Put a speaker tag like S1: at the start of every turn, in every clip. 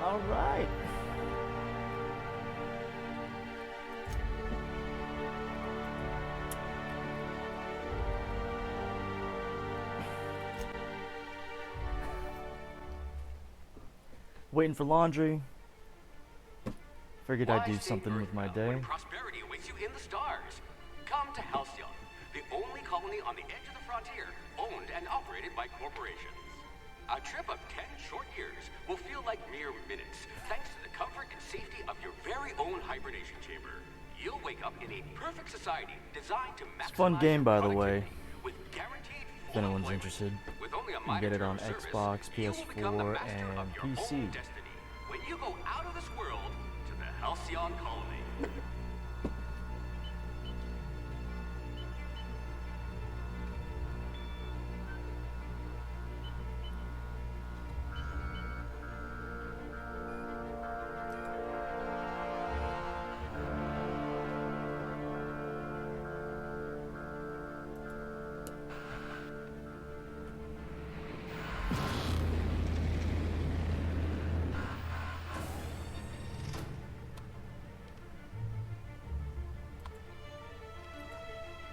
S1: All right. Waiting for laundry. Figured I'd
S2: Why
S1: do
S2: stay
S1: something with my
S2: earth bound when
S1: day.
S2: prosperity awaits you in the stars? Come to Halcyon, the only colony on the edge of the frontier, owned and operated by corporations. A trip of 10 short years will feel like mere minutes, thanks to the comfort and safety of your very own hibernation chamber. You'll wake up in a perfect society designed to
S1: It's a fun
S2: maximize
S1: game,
S2: your
S1: by the way.
S2: productivity with guaranteed
S1: If
S2: full
S1: anyone's
S2: employment.
S1: interested,
S2: With only a
S1: you can get
S2: minor
S1: it on
S2: term of service,
S1: Xbox,
S2: you will become the
S1: PS4,
S2: master of
S1: and
S2: your
S1: PC.
S2: own destiny when you go out of this world to the Halcyon colony.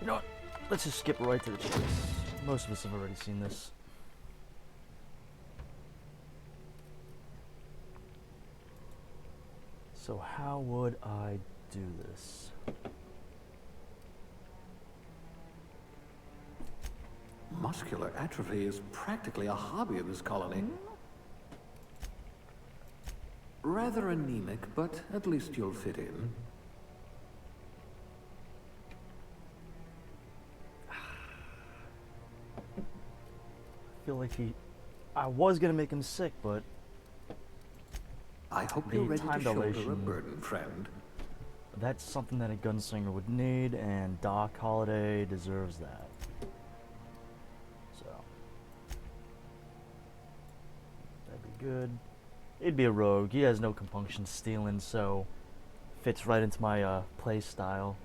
S1: You know what? Let's just skip right to the chase. Most of us have already seen this. So how would I do this?
S3: Muscular atrophy is practically a hobby of this colony. Rather anemic, but at least you'll fit in.
S1: I feel like I was gonna make him sick, but
S3: I hope
S1: The
S3: you're ready to
S1: time
S3: shoulder a
S1: dilation.
S3: burden, friend.
S1: that's something that a gunslinger would need, and Doc Holliday deserves that. So that'd be good. It'd be a rogue. He has no compunction stealing, so fits right into my play style.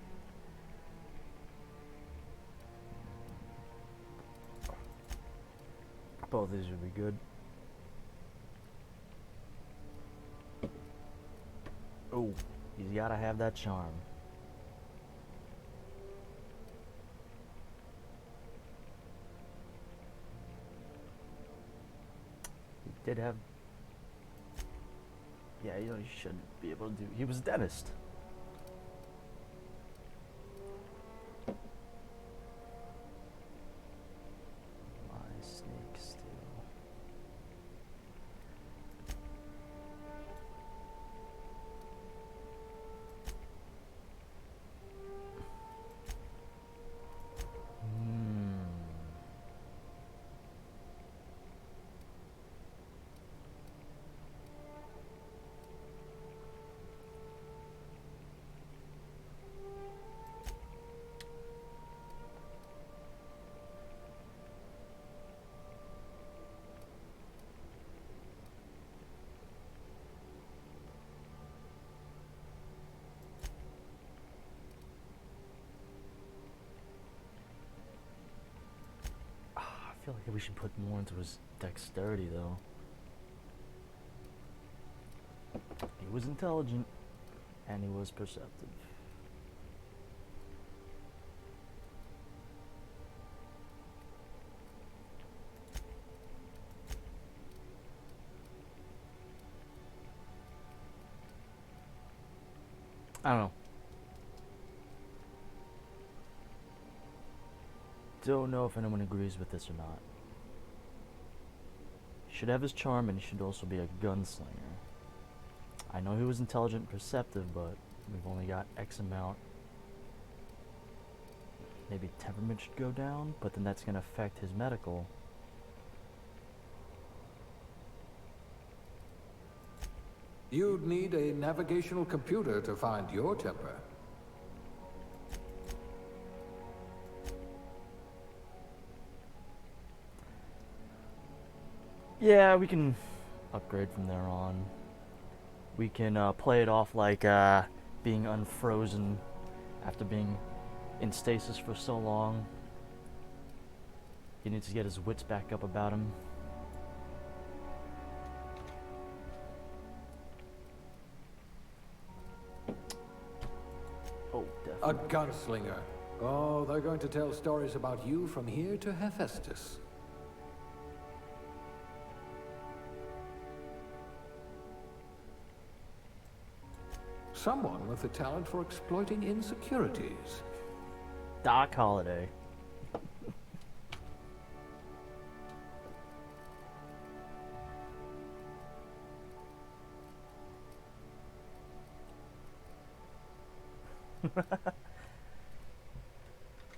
S1: Both of these would be good. Oh, he's gotta have that charm. He did have. Yeah, you know, he should be able to do. He was a dentist. My snake still. Hmm. I feel like we should put more into his dexterity, though. He was intelligent, and he was perceptive. I don't know. Don't know if anyone agrees with this or not. He should have his charm, and he should also be a gunslinger. I know he was intelligent and perceptive, but we've only got X amount. Maybe temperament should go down, but then that's going to affect his medical.
S3: You'd need a navigational computer to find your temper.
S1: Yeah, we can upgrade from there on. We can play it off like being unfrozen after being in stasis for so long. He needs to get his wits back up about him. Oh,
S3: A
S1: definitely.
S3: gunslinger. Oh, they're going to tell stories about you from here to Hephaestus. Someone with a talent for exploiting insecurities.
S1: Doc Holliday.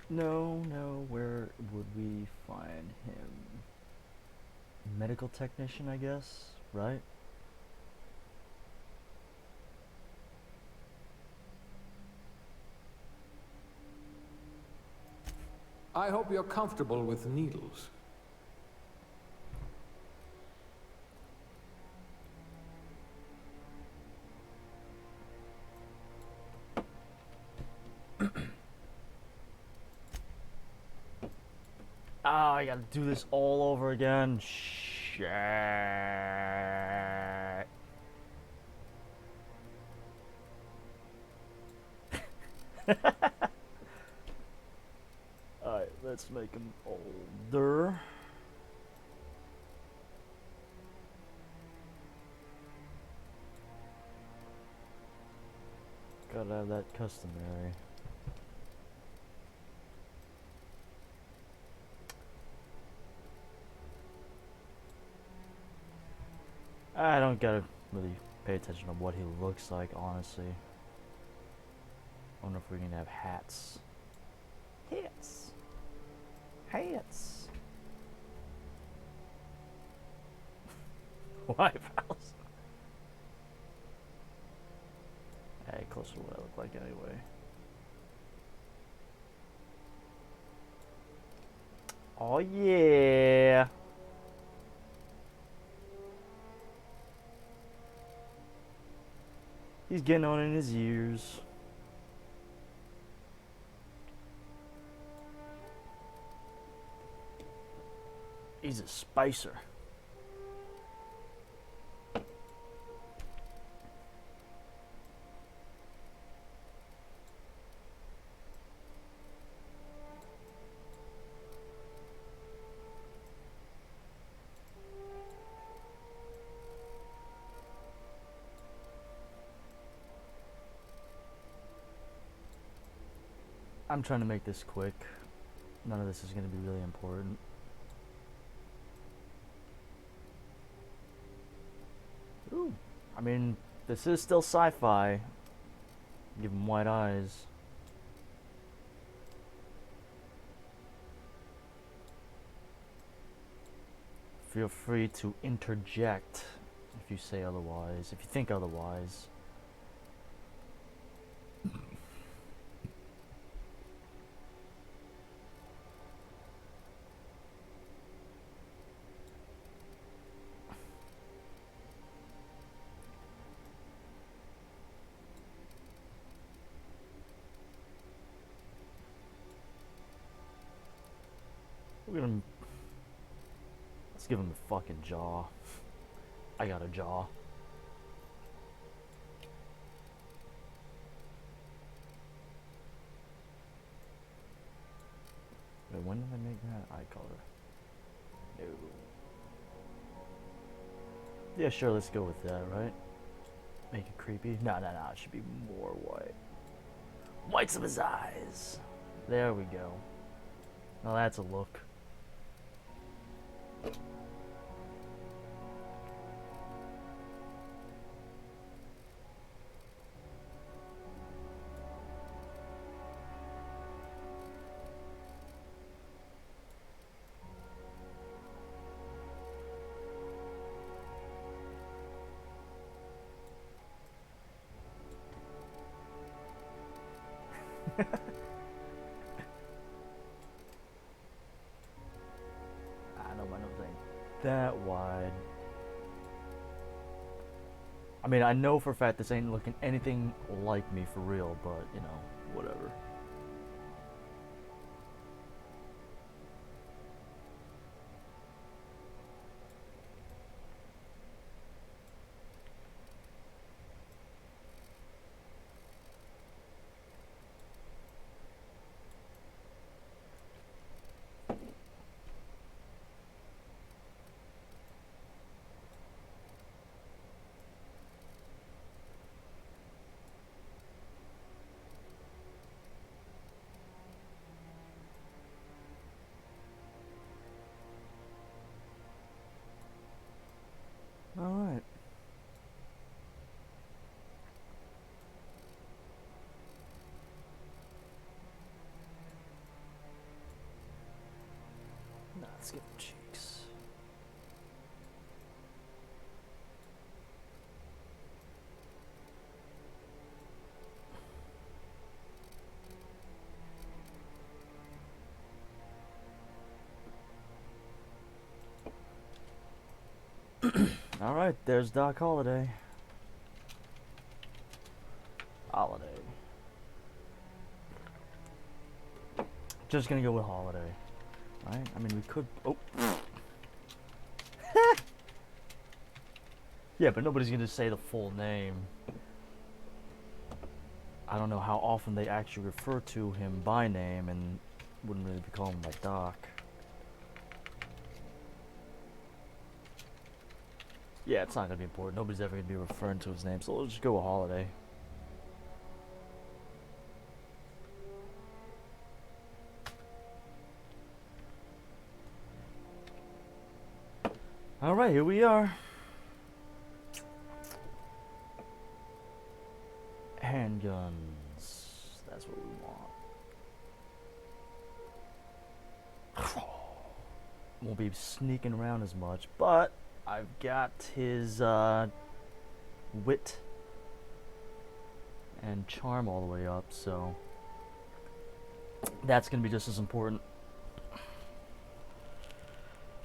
S1: No, where would we find him? Medical technician, I guess, right?
S3: I hope you're comfortable with needles.
S1: Ah, I gotta do this all over again. Shit. Alright, let's make him older. Gotta have that customary. I don't gotta really pay attention to what he looks like, honestly. I wonder if we can have hats. Hats. Hats. Eyebrows. Hey, closer to what I look like anyway. Oh yeah. He's getting on in his years. He's a spicer. I'm trying to make this quick. None of this is going to be really important. Ooh. I mean, this is still sci-fi. Give him white eyes. Feel free to interject if you say otherwise, if you think otherwise. We're gonna... Let's give him the fucking jaw. I got a jaw. Wait, when did I make that eye color? No. Yeah, sure, let's go with that, right? Make it creepy? No, it should be more white. Whites of his eyes. There we go. Now that's a look. I know my nose ain't that wide. I mean, I know for a fact this ain't looking anything like me for real, but, you know, whatever. Alright. Nah, let's get cheeks. Alright, there's Doc Holliday. Holiday. Just gonna go with Holiday. Right? I mean, we could. Oh. Yeah, but nobody's gonna say the full name. I don't know how often they actually refer to him by name and wouldn't really be calling him by Doc. Yeah, it's not gonna be important. Nobody's ever gonna be referring to his name, so let's just go with Holiday. Alright, here we are. Handguns. That's what we want. Won't be sneaking around as much, but I've got his wit and charm all the way up, so that's gonna be just as important.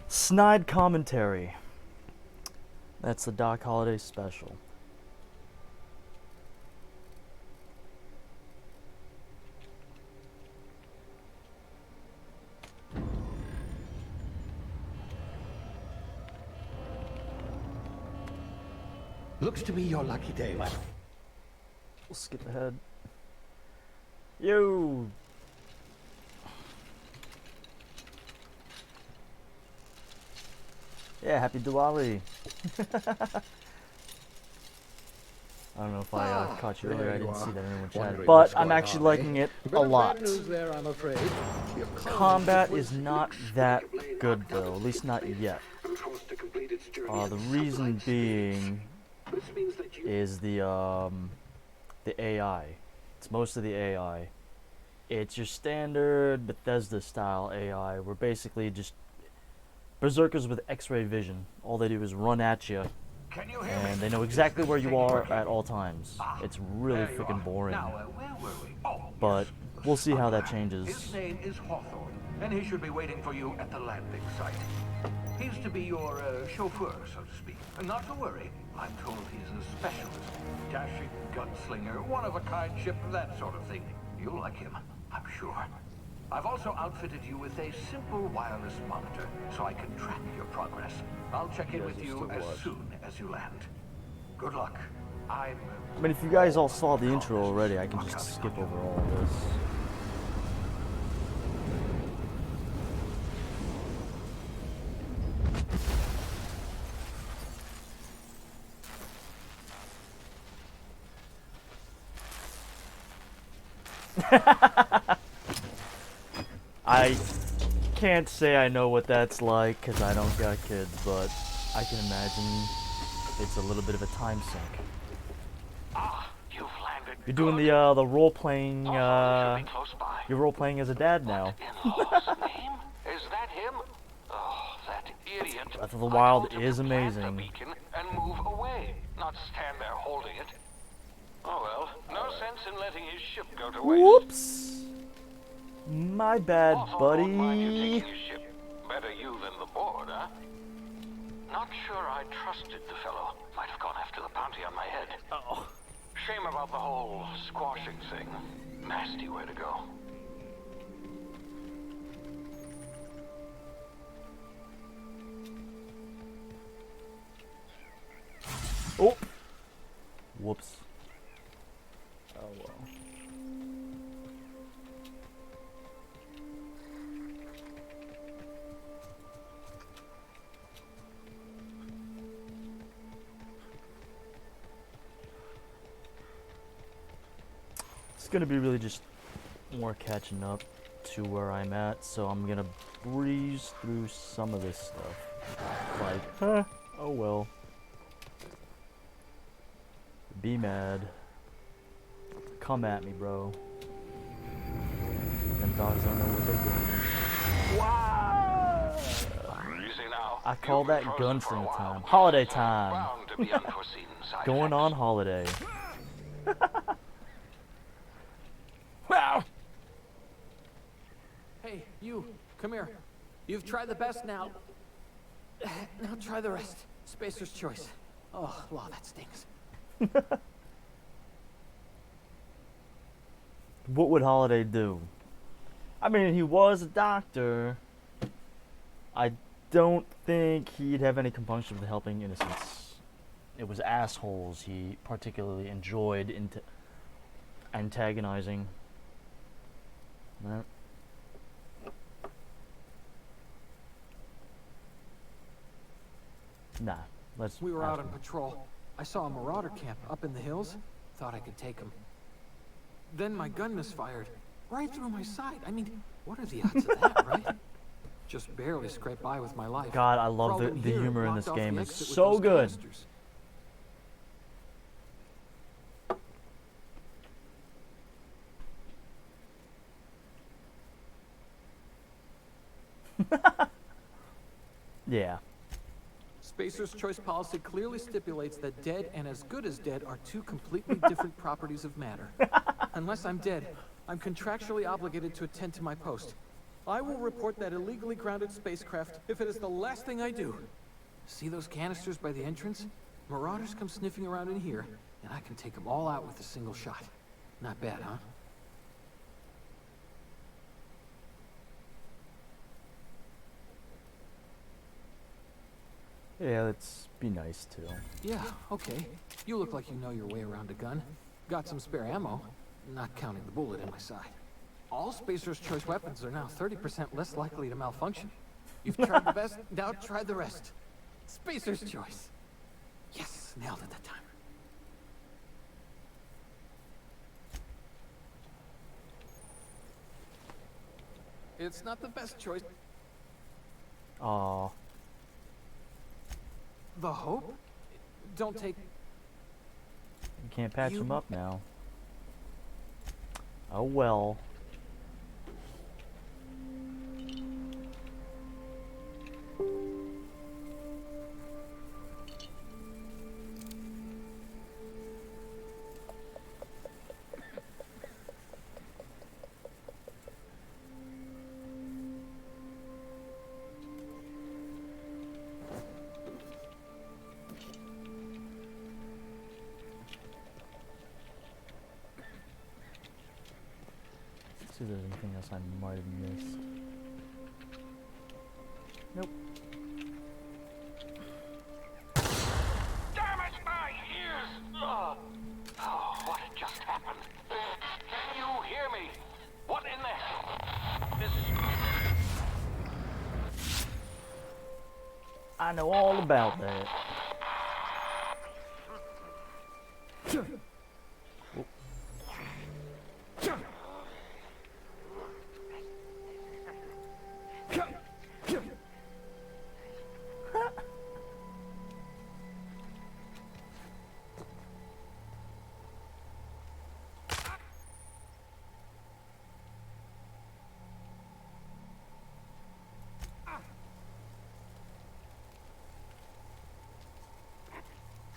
S1: Snide commentary. That's the Doc Holliday special.
S4: Looks to be your lucky day, my...
S1: We'll skip ahead. Yo! Yeah, happy Diwali! I don't know if I caught you earlier, I didn't see that anyone chatted. But I'm actually liking it a lot.
S4: There, I'm afraid.
S1: Combat is not that good though, at least not yet. The reason being is the AI. It's most of the AI. It's your standard Bethesda style AI. We're basically just berserkers with X-ray vision. All they do is run at you, and they know exactly where you are at all times. It's really freaking boring.
S4: Where were we? Oh,
S1: But we'll see how that changes.
S4: his name is Hawthorne, and he should be waiting for you at the landing site. He's to be your chauffeur, so to speak. And not to worry, I'm told he's a specialist. Dashing gunslinger, one-of-a-kind ship, that sort of thing. You'll like him, I'm sure. I've also outfitted you with a simple wireless monitor, so I can track your progress. I'll check in with you as soon as you land. Good luck.
S1: I mean, if you guys all saw the intro already, I can just skip over all of this. I can't say I know what that's like because I don't got kids, but I can imagine it's a little bit of a time sink.
S4: You've landed.
S1: You're doing the role playing. You're role playing as a dad now.
S4: In-law's name? Is that him? Oh, that idiot.
S1: Breath of the Wild is amazing.
S4: The beacon and move away, not stand there holding it. Oh well, no sense in letting his ship go to waste.
S1: Whoops. My bad,
S4: Won't mind you
S1: buddy.
S4: taking his ship. Better you than the board, huh? Not sure I trusted the fellow. Might have gone after the bounty on my head.
S1: Oh.
S4: Shame about the whole squashing thing. Nasty way to go.
S1: Oh. Whoops. Oh well. It's gonna be really just more catching up to where I'm at, so I'm gonna breeze through some of this stuff. Like, oh well. Be mad. Come at me, bro. Them dogs don't know what they're doing. Wow!
S5: You see now,
S1: I call
S5: you've
S1: that
S5: been frozen for a
S1: gunslinger
S5: while.
S1: time. Holiday time.
S5: Bound to be unforeseen side
S1: Going
S5: effects.
S1: on holiday. Wow!
S3: Hey, you, come here. You've tried the best now. Now try the rest. Spacer's choice. Oh, wow, that stinks.
S1: What would Holiday do? I mean, he was a doctor. I don't think he'd have any compunction with helping innocents. It was assholes he particularly enjoyed antagonizing. Right. Nah, let's.
S3: We were
S1: ask
S3: out on
S1: him.
S3: patrol. I saw a marauder camp up in the hills. Thought I could take him. Then my gun misfired. Right through my side. I mean, what are the odds of that, right? Just barely scraped by with my life.
S1: God, I love the
S3: Problem here,
S1: humor in
S3: blocked
S1: this
S3: off
S1: game.
S3: the
S1: It's
S3: exit with
S1: so
S3: those
S1: good.
S3: canisters.
S1: Yeah.
S3: Spacer's choice policy clearly stipulates that dead and as good as dead are two completely different properties of matter. Unless I'm dead, I'm contractually obligated to attend to my post. I will report that illegally grounded spacecraft if it is the last thing I do. See those canisters by the entrance? Marauders come sniffing around in here, and I can take them all out with a single shot. Not bad, huh?
S1: Yeah, let's be nice too.
S3: Yeah, okay. You look like you know your way around a gun. Got some spare ammo, not counting the bullet in my side. All Spacer's choice weapons are now 30% less likely to malfunction. You've tried the best, now try the rest. Spacer's choice. Yes, nailed it that time. It's not the best choice.
S1: Aw.
S3: The hope? Don't take...
S1: You can't patch
S3: You-
S1: him up now. Oh well. See if there's anything else I might have missed. Nope.
S5: Damn it, my ears! Oh, what just happened? Can you hear me? What in the... This...
S1: I know all about that.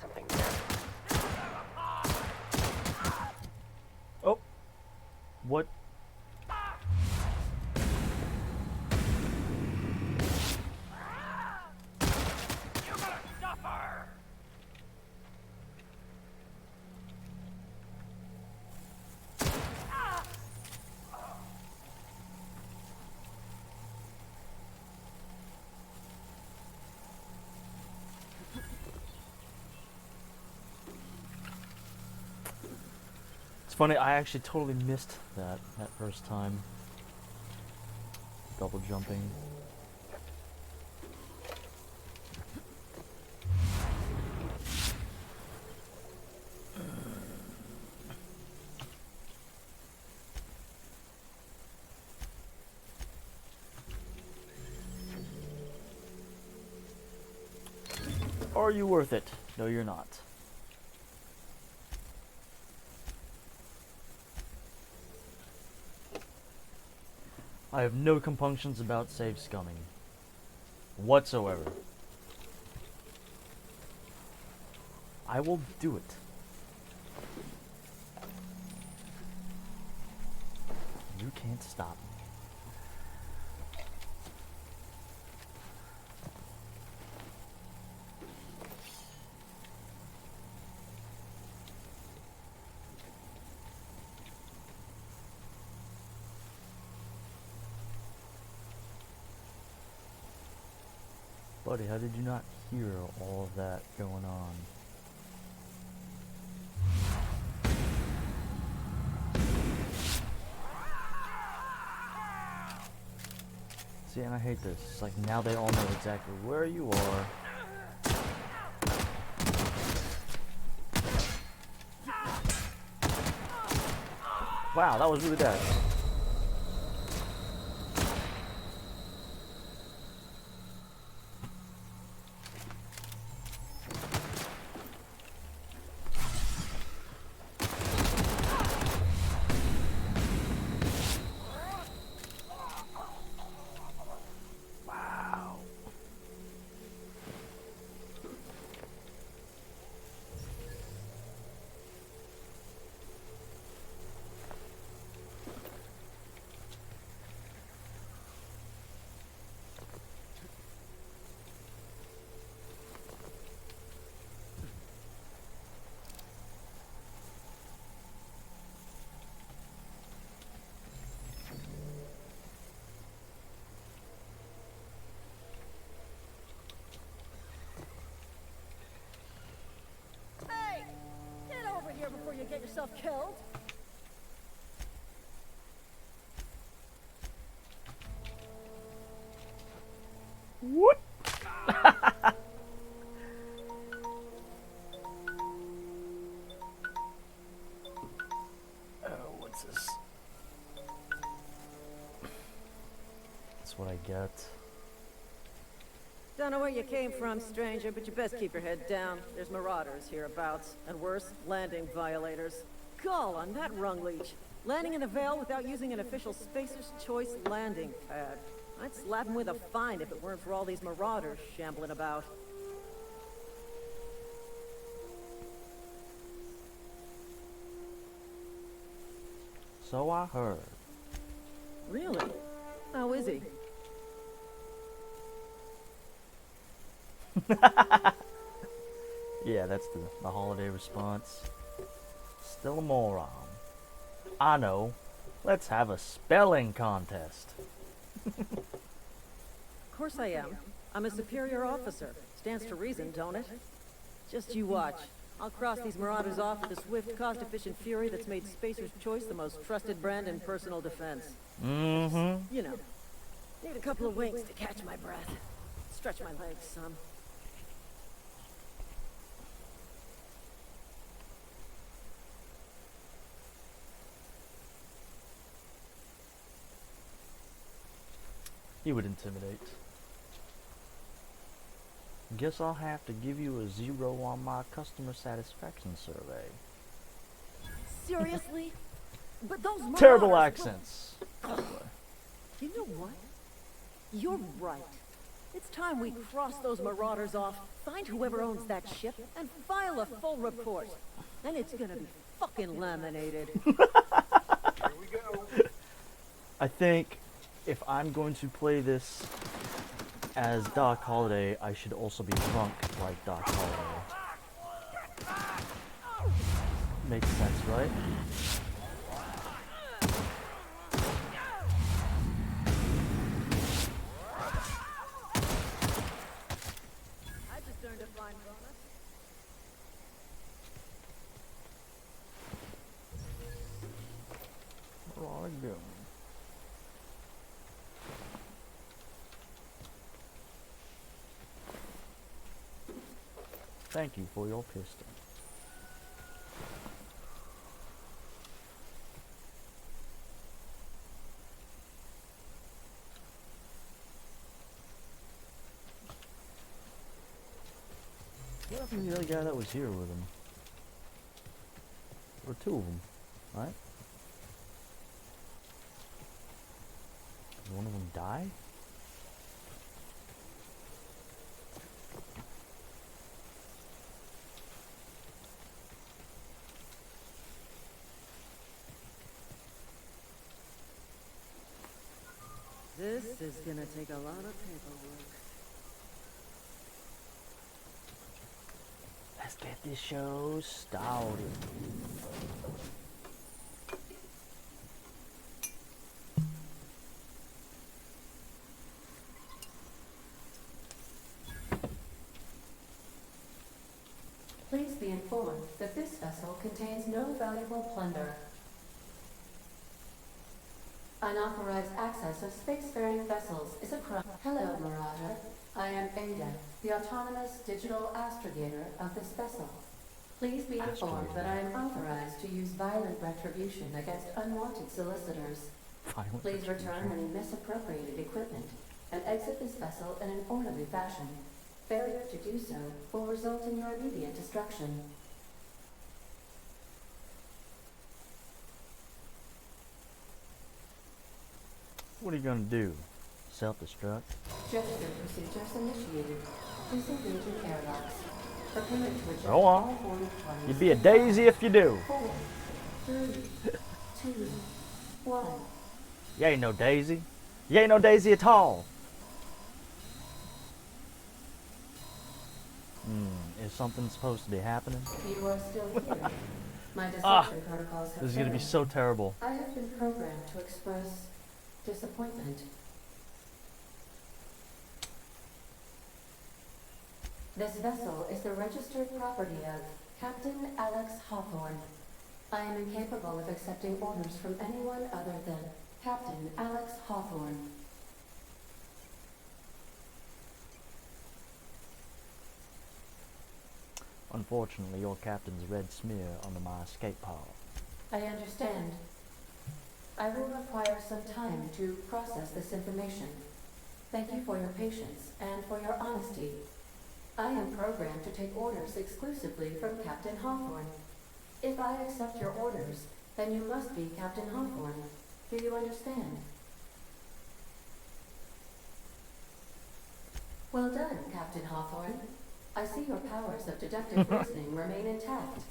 S5: Something...
S1: Oh. What?
S5: You gotta stop her!
S1: It's funny, I actually totally missed that first time. Double jumping. Are you worth it? No, you're not. I have no compunctions about save scumming. Whatsoever. I will do it. You can't stop me. Buddy, how did you not hear all of that going on? See, and I hate this. It's like now they all know exactly where you are. Wow, that was really bad.
S6: Hey! Get over here before you get yourself killed!
S1: What? Oh, what's this? That's what I get.
S6: Don't know where you came from, stranger, but you best keep your head down. There's marauders hereabouts, and worse, landing violators. Gall on that rung leech. Landing in the Vale without using an official Spacer's Choice landing pad. I'd slap him with a fine if it weren't for all these marauders shambling about.
S1: So I heard.
S6: Really? How is he?
S1: Yeah, that's the holiday response. Still a moron. I know. Let's have a spelling contest.
S6: Of course I am. I'm a superior officer. Stands to reason, don't it? Just you watch. I'll cross these marauders off with a swift, cost-efficient fury that's made Spacer's Choice the most trusted brand in personal defense.
S1: Mm-hmm.
S6: You know, need a couple of winks to catch my breath. Stretch my legs some.
S1: He would intimidate. Guess I'll have to give you a 0 on my customer satisfaction survey.
S6: Seriously? But those marauders...
S1: Terrible accents.
S6: You know what? You're right. It's time we cross those marauders off, find whoever owns that ship, and file a full report. Then it's gonna be fucking laminated.
S4: Here we go.
S1: I think if I'm going to play this as Doc Holliday, I should also be drunk like Doc Holliday. Makes sense, right?
S6: I just earned a fine bonus.
S1: Right, go. Thank you for your pistol. What happened to the other guy that was here with him? Or 2 of them, right? Did one of them die?
S6: This is gonna take a lot of paperwork.
S1: Let's get this show started.
S7: Please be informed that this vessel contains no valuable plunder. Unauthorized access of spacefaring vessels is a crime. Hello, Marauder. I am Ada, the autonomous digital astrogator of this vessel. Please be informed that I am authorized to use violent retribution against unwanted solicitors.
S1: Violent
S7: Please return
S1: retribution.
S7: any misappropriated equipment and exit this vessel in an orderly fashion. Failure to do so will result in your immediate destruction.
S1: What are you gonna do? Self-destruct?
S7: Gesture procedures initiated. Disengage in airlocks. Prepare to eject
S1: Go on.
S7: all form of twice.
S1: You'd be a daisy if you do.
S7: 4, 3, 2, 1.
S1: You ain't no daisy. You ain't no daisy at all. Is something supposed to be happening?
S7: You are still here. My deception protocols have
S1: This is gonna be
S7: failed.
S1: so terrible.
S7: I have been programmed to express disappointment. This vessel is the registered property of Captain Alex Hawthorne. I am incapable of accepting orders from anyone other than Captain Alex Hawthorne.
S1: Unfortunately, your captain's red smear under my escape pod.
S7: I understand. I will require some time to process this information. Thank you for your patience and for your honesty. I am programmed to take orders exclusively from Captain Hawthorne. If I accept your orders, then you must be Captain Hawthorne. Do you understand? Well done, Captain Hawthorne. I see your powers of deductive reasoning remain intact.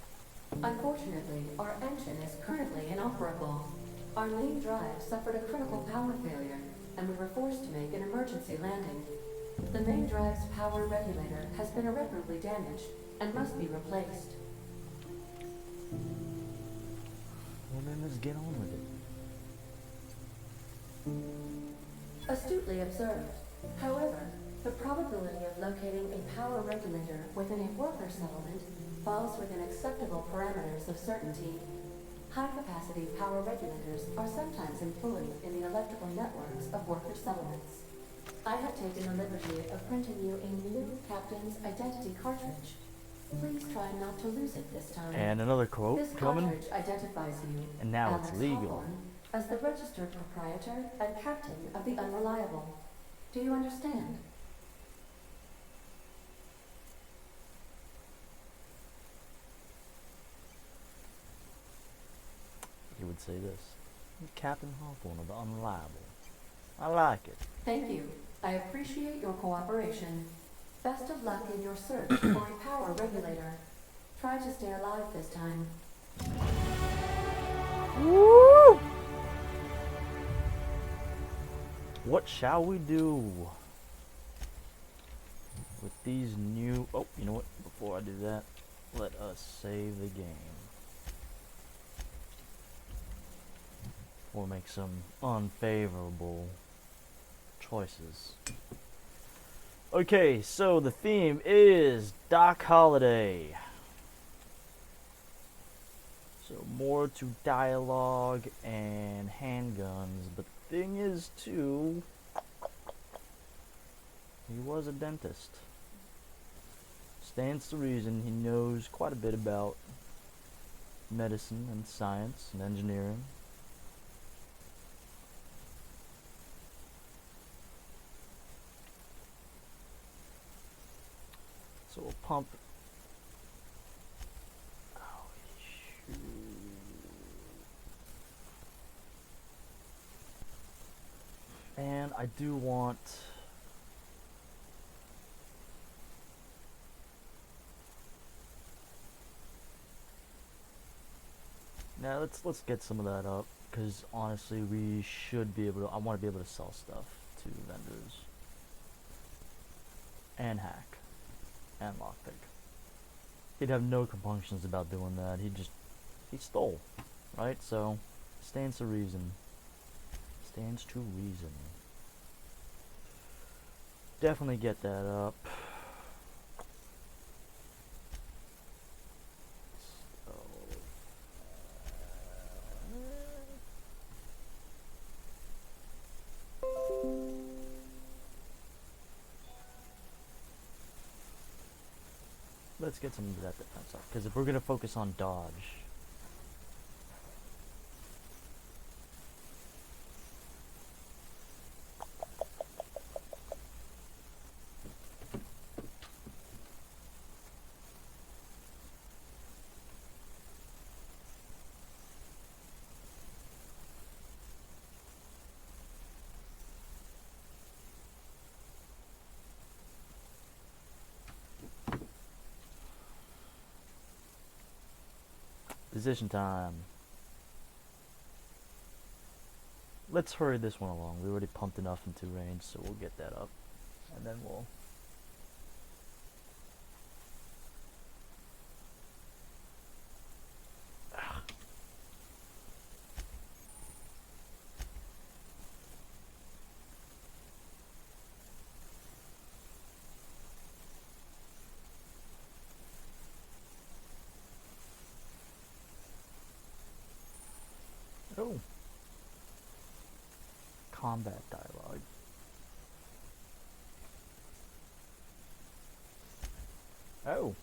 S7: Unfortunately, our engine is currently inoperable. Our main drive suffered a critical power failure, and we were forced to make an emergency landing. The main drive's power regulator has been irreparably damaged and must be replaced.
S1: Well then, let's get on with it.
S7: Astutely observed. However, the probability of locating a power regulator within a worker settlement falls within acceptable parameters of certainty. High-capacity power regulators are sometimes employed in the electrical networks of worker settlements. I have taken the liberty of printing you a new captain's identity cartridge. Please try not to lose it this time.
S1: And another quote
S7: This
S1: coming.
S7: cartridge identifies you,
S1: And now it's
S7: Alex
S1: legal.
S7: Hawthorne, as the registered proprietor and captain of the Unreliable. Do you understand?
S1: He would say this. Captain Hawthorne of the Unreliable. I like it.
S7: Thank you. I appreciate your cooperation. Best of luck in your search for a power regulator. Try to stay alive this time.
S1: Woo! What shall we do with these new... Oh, you know what? Before I do that, let us save the game. Or make some unfavorable choices. Okay, so the theme is Doc Holliday. So more to dialogue and handguns, but the thing is too, he was a dentist. Stands to reason he knows quite a bit about medicine and science and engineering. So we'll pump. Oh, shoot. Man, I do want. Now let's get some of that up, because honestly we should be able to. I want to be able to sell stuff to vendors and hack and lockpick. He'd have no compunctions about doing that. He stole, right? So stands to reason. Stands to reason. Definitely get that up. So, let's get some of that defense up, because if we're gonna focus on dodge. Position time. Let's hurry this one along. We already pumped enough into range, so we'll get that up. And then we'll... Oh. Combat dialogue. Oh.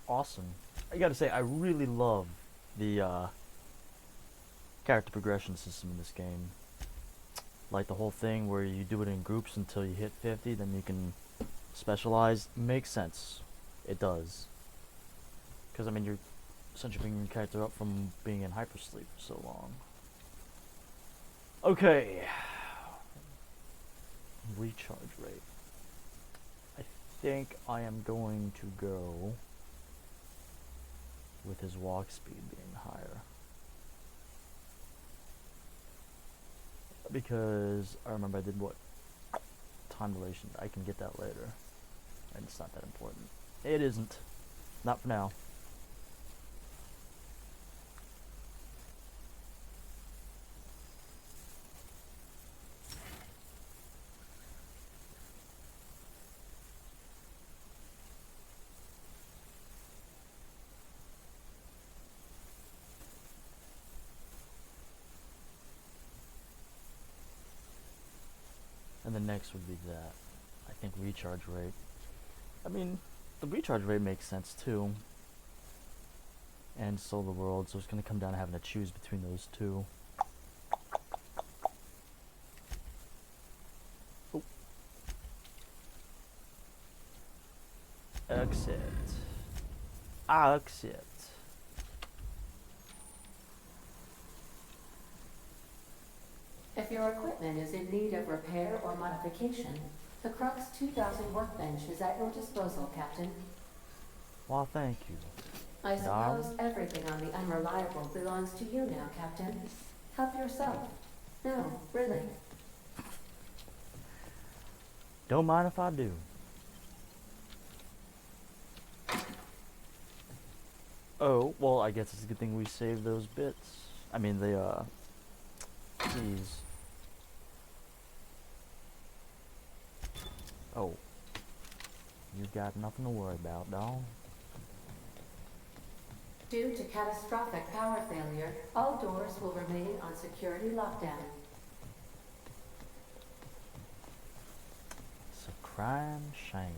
S1: Awesome. I gotta say, I really love the character progression system in this game. Like the whole thing where you do it in groups until you hit 50, then you can specialize. Makes sense. It does. Because, I mean, you're essentially bringing your character up from being in hypersleep for so long. Okay. Recharge rate. I think I am going to go with his walk speed being higher. Because I remember I did what? Time dilation. I can get that later. And it's not that important. It isn't. Not for now. And the next would be that. I think recharge rate. I mean, the recharge rate makes sense too. And Solar World, so it's going to come down to having to choose between those two. Oh. Exit. Exit.
S7: If your equipment is in need of repair or modification, the Crux 2000 workbench is at your disposal, Captain.
S1: Well, thank you.
S7: I suppose everything on the Unreliable belongs to you now, Captain. Help yourself. No, really.
S1: Don't mind if I do. Oh, well, I guess it's a good thing we saved those bits. I mean, the, keys. Oh. You got nothing to worry about, dawg.
S7: Due to catastrophic power failure, all doors will remain on security lockdown.
S1: It's a crime shame.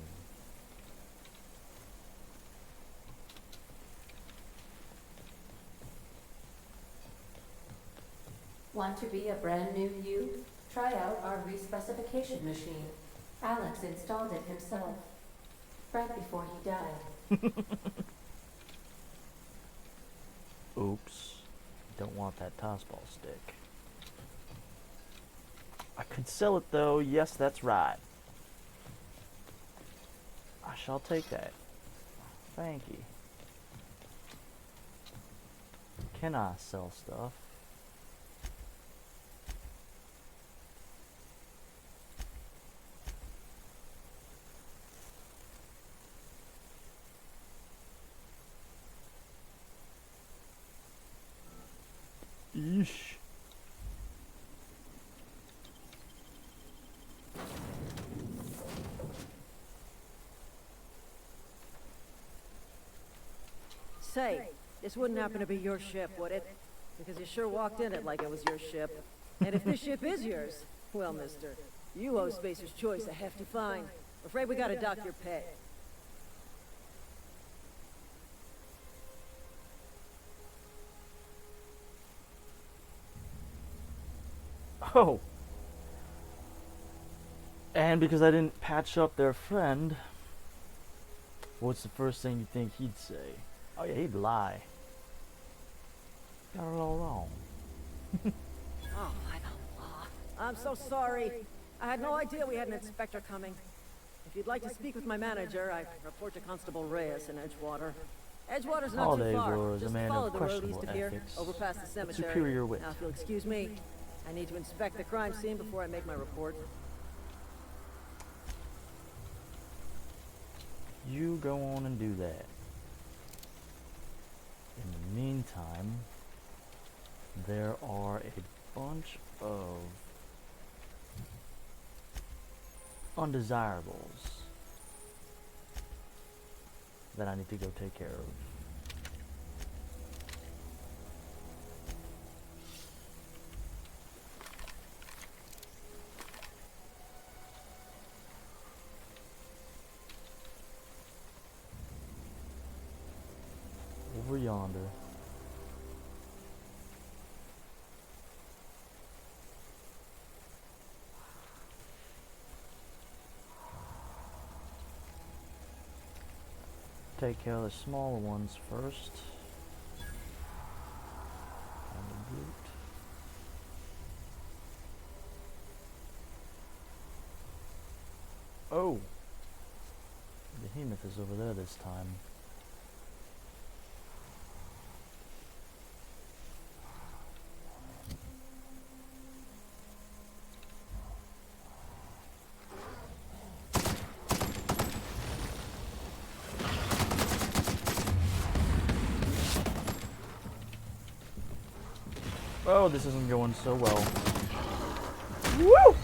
S7: Want to be a brand new you? Try out our respecification machine. Alex installed it himself, right before he died.
S1: Oops. Don't want that tossball stick. I could sell it though. Yes, that's right. I shall take that. Thank you. Can I sell stuff? Yeesh.
S6: Say, this wouldn't happen to be your ship, would it? Because you sure walked in it like it was your ship. And if this ship is yours, well, mister, you owe Spacer's Choice a hefty fine. Afraid we gotta dock your pay.
S1: Oh. And because I didn't patch up their friend, what's the first thing you think he'd say? Oh yeah, he'd lie. Got it all wrong.
S6: Oh, by the law. I'm so sorry. I had no idea we had an inspector coming. If you'd like to speak with my manager, I report to Constable Reyes in Edgewater. Edgewater's not
S1: Holliday
S6: too far.
S1: was a
S6: Just
S1: man
S6: follow
S1: of
S6: the road
S1: questionable
S6: east of here,
S1: ethics,
S6: over past the
S1: but
S6: cemetery.
S1: superior wit.
S6: Now, if you'll excuse me, I need to inspect the crime scene before I make my report.
S1: You go on and do that. In the meantime, there are a bunch of undesirables that I need to go take care of. Over yonder. Take care of the smaller ones first. And the brute. Oh! The behemoth is over there this time. Oh, this isn't going so well. Woo!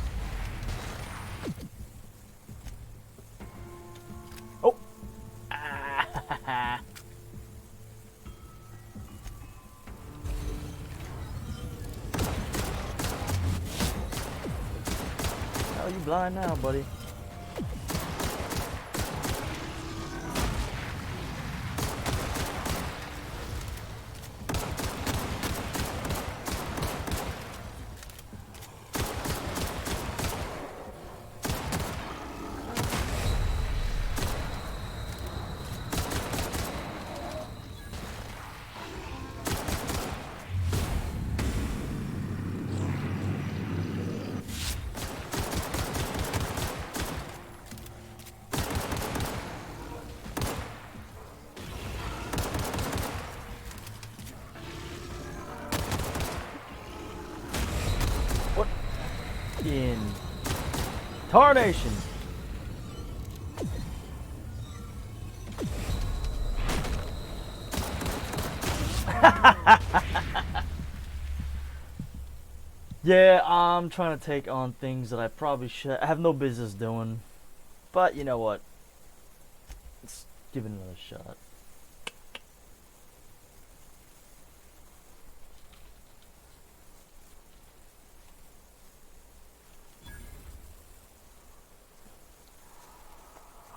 S1: Oh! Ah. How are you blind now, buddy? What in tarnation? Yeah, I'm trying to take on things that I probably should. I have no business doing. But you know what? Let's give it another shot.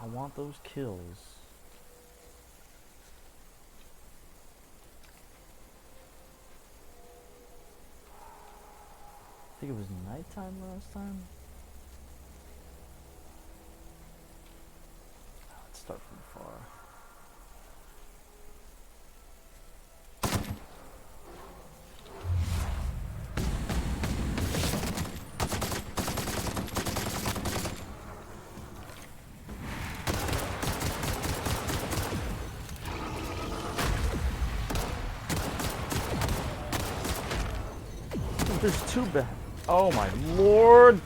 S1: I want those kills. think it was nighttime last time. Let's start from far. There's two bad. Oh my lord!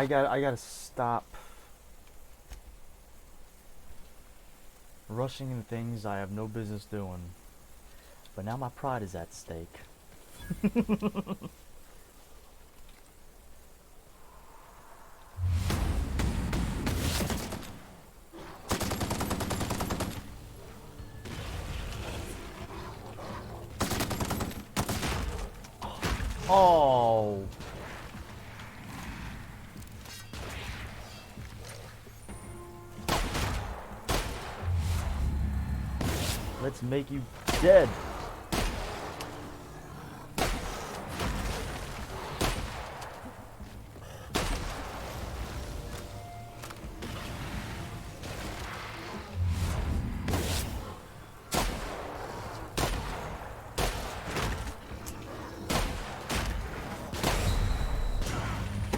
S1: I gotta stop rushing into things I have no business doing. But now my pride is at stake. Oh. Let's make you dead.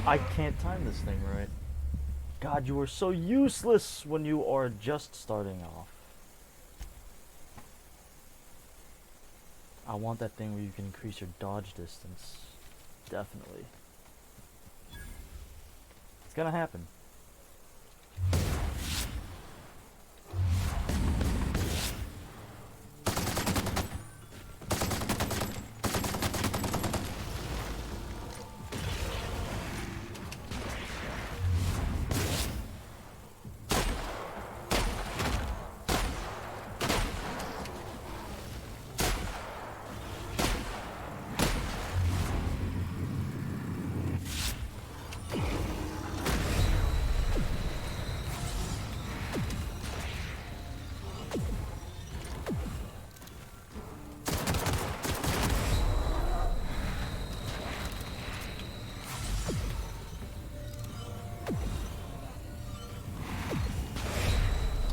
S1: I can't time this thing right. God, you are so useless when you are just starting off. I want that thing where you can increase your dodge distance. Definitely. It's gonna happen.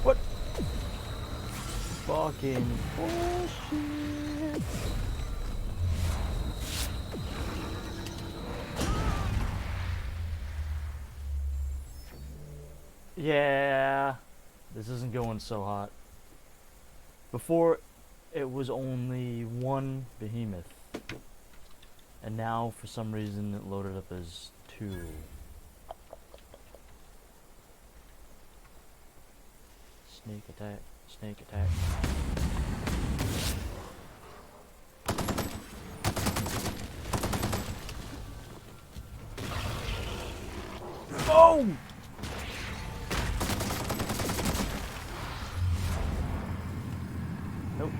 S1: What? Fucking bullshit. Yeah, this isn't going so hot. Before, it was only one behemoth. And now, for some reason, it loaded up as two. Sneak attack, sneak attack. Boom! Nope.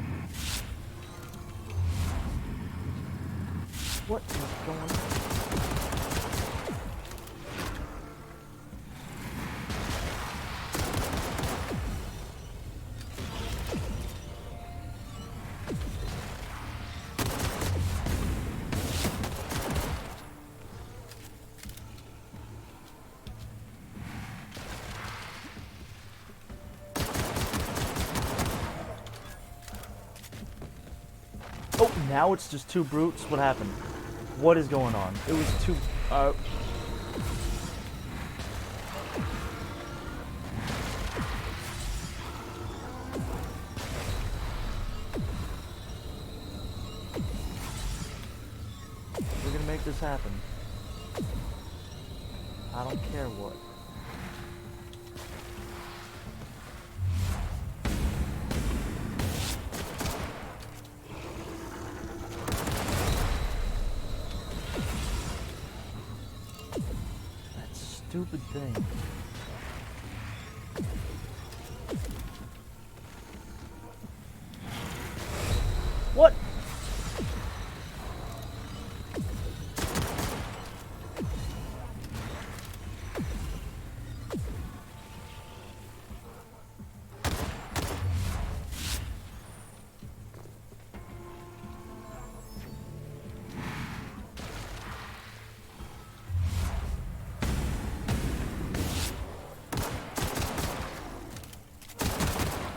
S1: What is going on? Oh, now it's just two brutes? What happened? What is going on? It was two... We're gonna make this happen. I don't care what. stupid thing. What?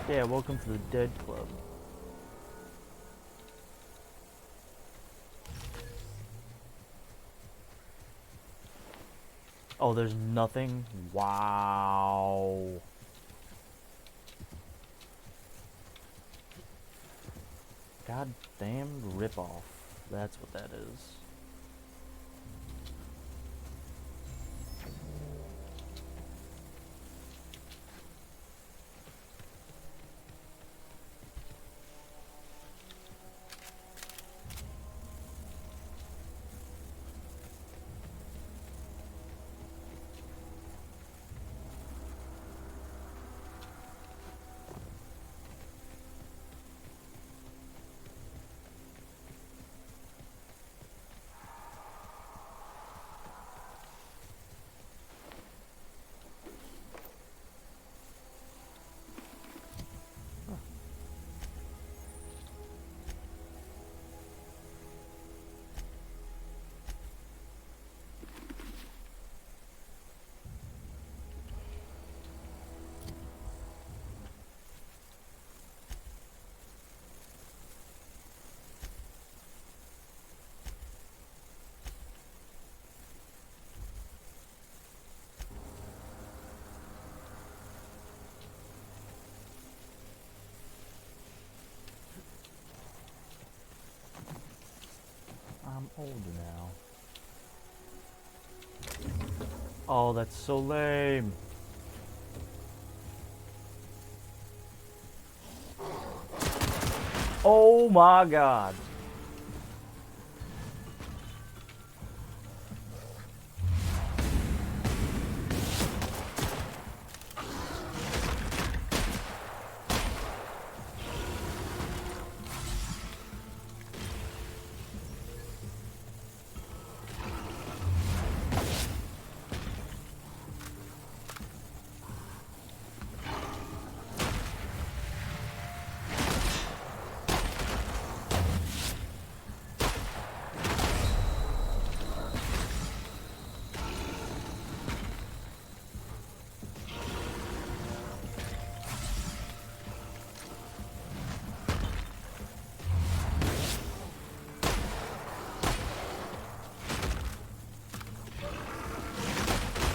S1: Yeah, welcome to the Dead Club. Oh, there's nothing? Wow. Goddamn ripoff. That's what that is. I'm older now. Oh, that's so lame. Oh my god.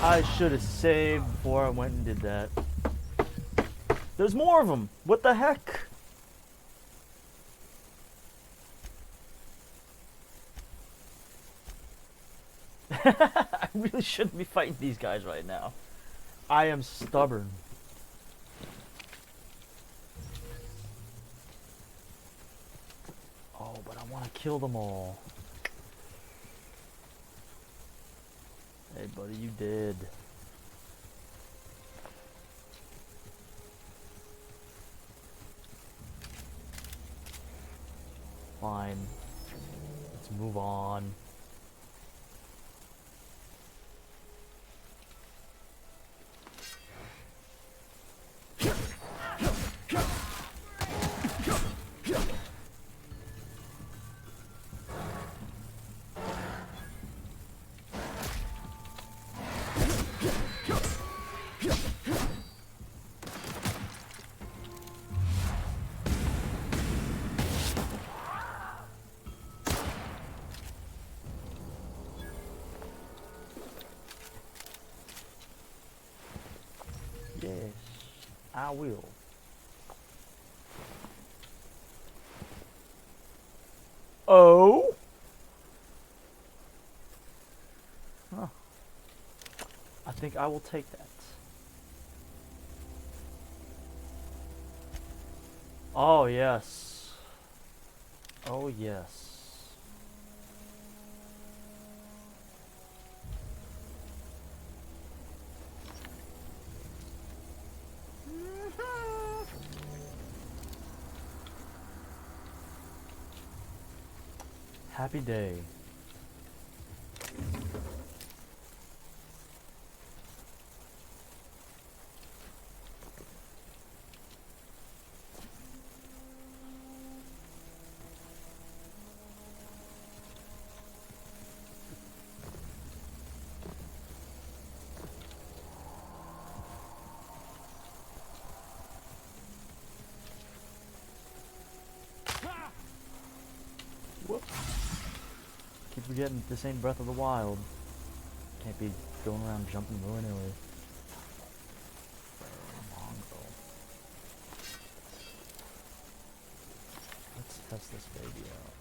S1: I should have saved before I went and did that. There's more of them. What the heck? I really shouldn't be fighting these guys right now. I am stubborn. Oh, but I want to kill them all. Hey, buddy, you did. Fine. Let's move on. Yes, I will. Oh? Huh. I think I will take that. Oh, yes. Oh, yes. happy day. Whoops. Keep forgetting this ain't Breath of the Wild. Can't be going around jumping willy-nilly. Mongrel. Let's test this baby out.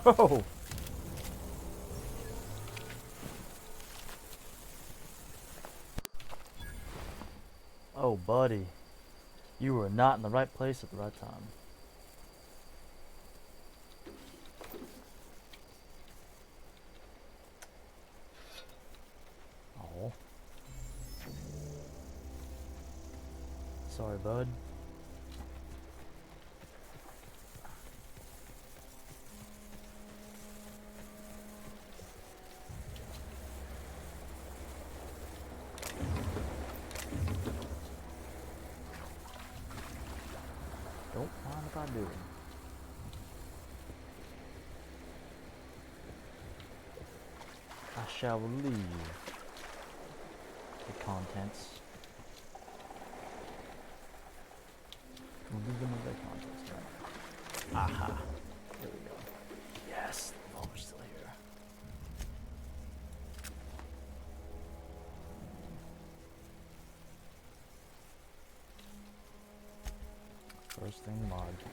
S1: Oh! Oh, buddy. You were not in the right place at the right time. Oh. Sorry, bud. Don't mind if I do. I shall leave the contents. Leave them with their contents. Right? Aha. There we go. Yes, oh, we're still here. First thing logged.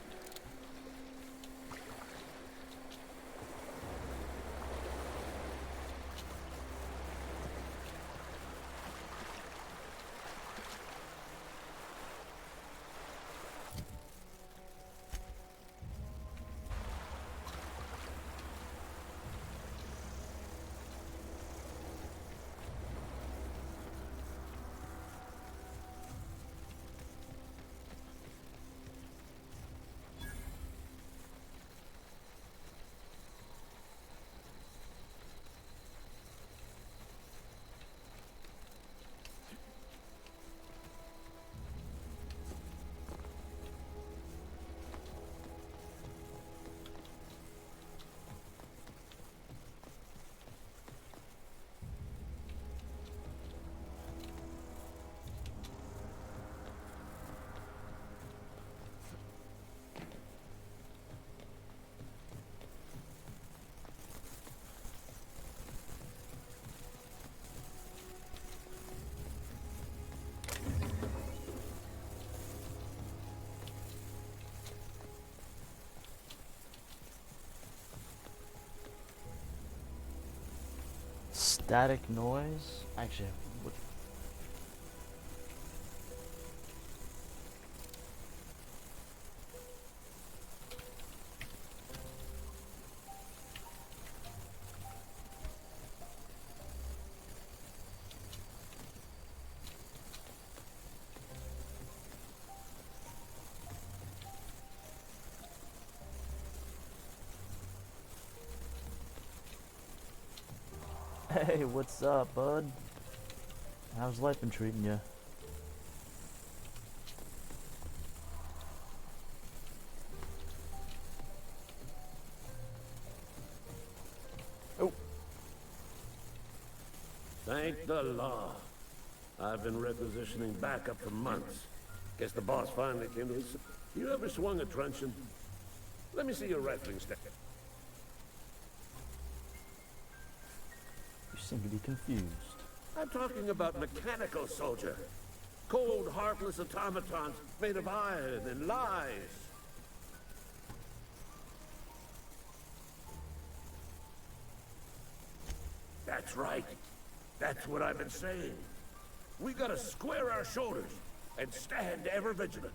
S1: Static noise? Actually, what? Hey, what's up, bud? How's life been treating you? Oh.
S8: Thank the law. I've been requisitioning backup for months. Guess the boss finally came to his... You ever swung a truncheon? Let me see your rifling stick.
S1: You seem to be confused.
S8: I'm talking about mechanical soldier. Cold, heartless automatons made of iron and lies. That's right. That's what I've been saying. We gotta square our shoulders and stand ever vigilant.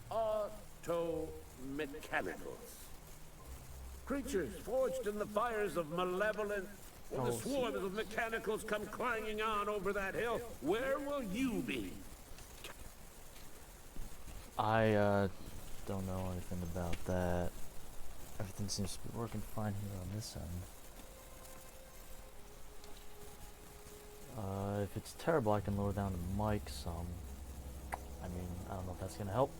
S8: Auto-mechanicals. Creatures forged in the fires of malevolent... When the swarms of mechanicals come clanging on over that hill, where will you be?
S1: I don't know anything about that. Everything seems to be working fine here on this end. If it's terrible, I can lower down the mic some. I mean, I don't know if that's gonna help.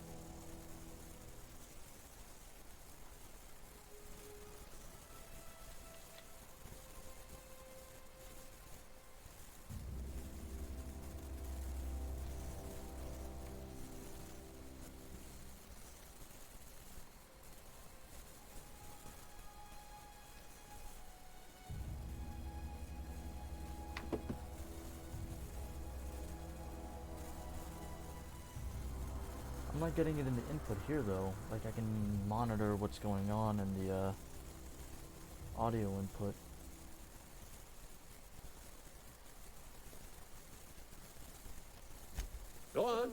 S1: I'm not getting it in the input here though. Like I can monitor what's going on in the audio input.
S8: Go on.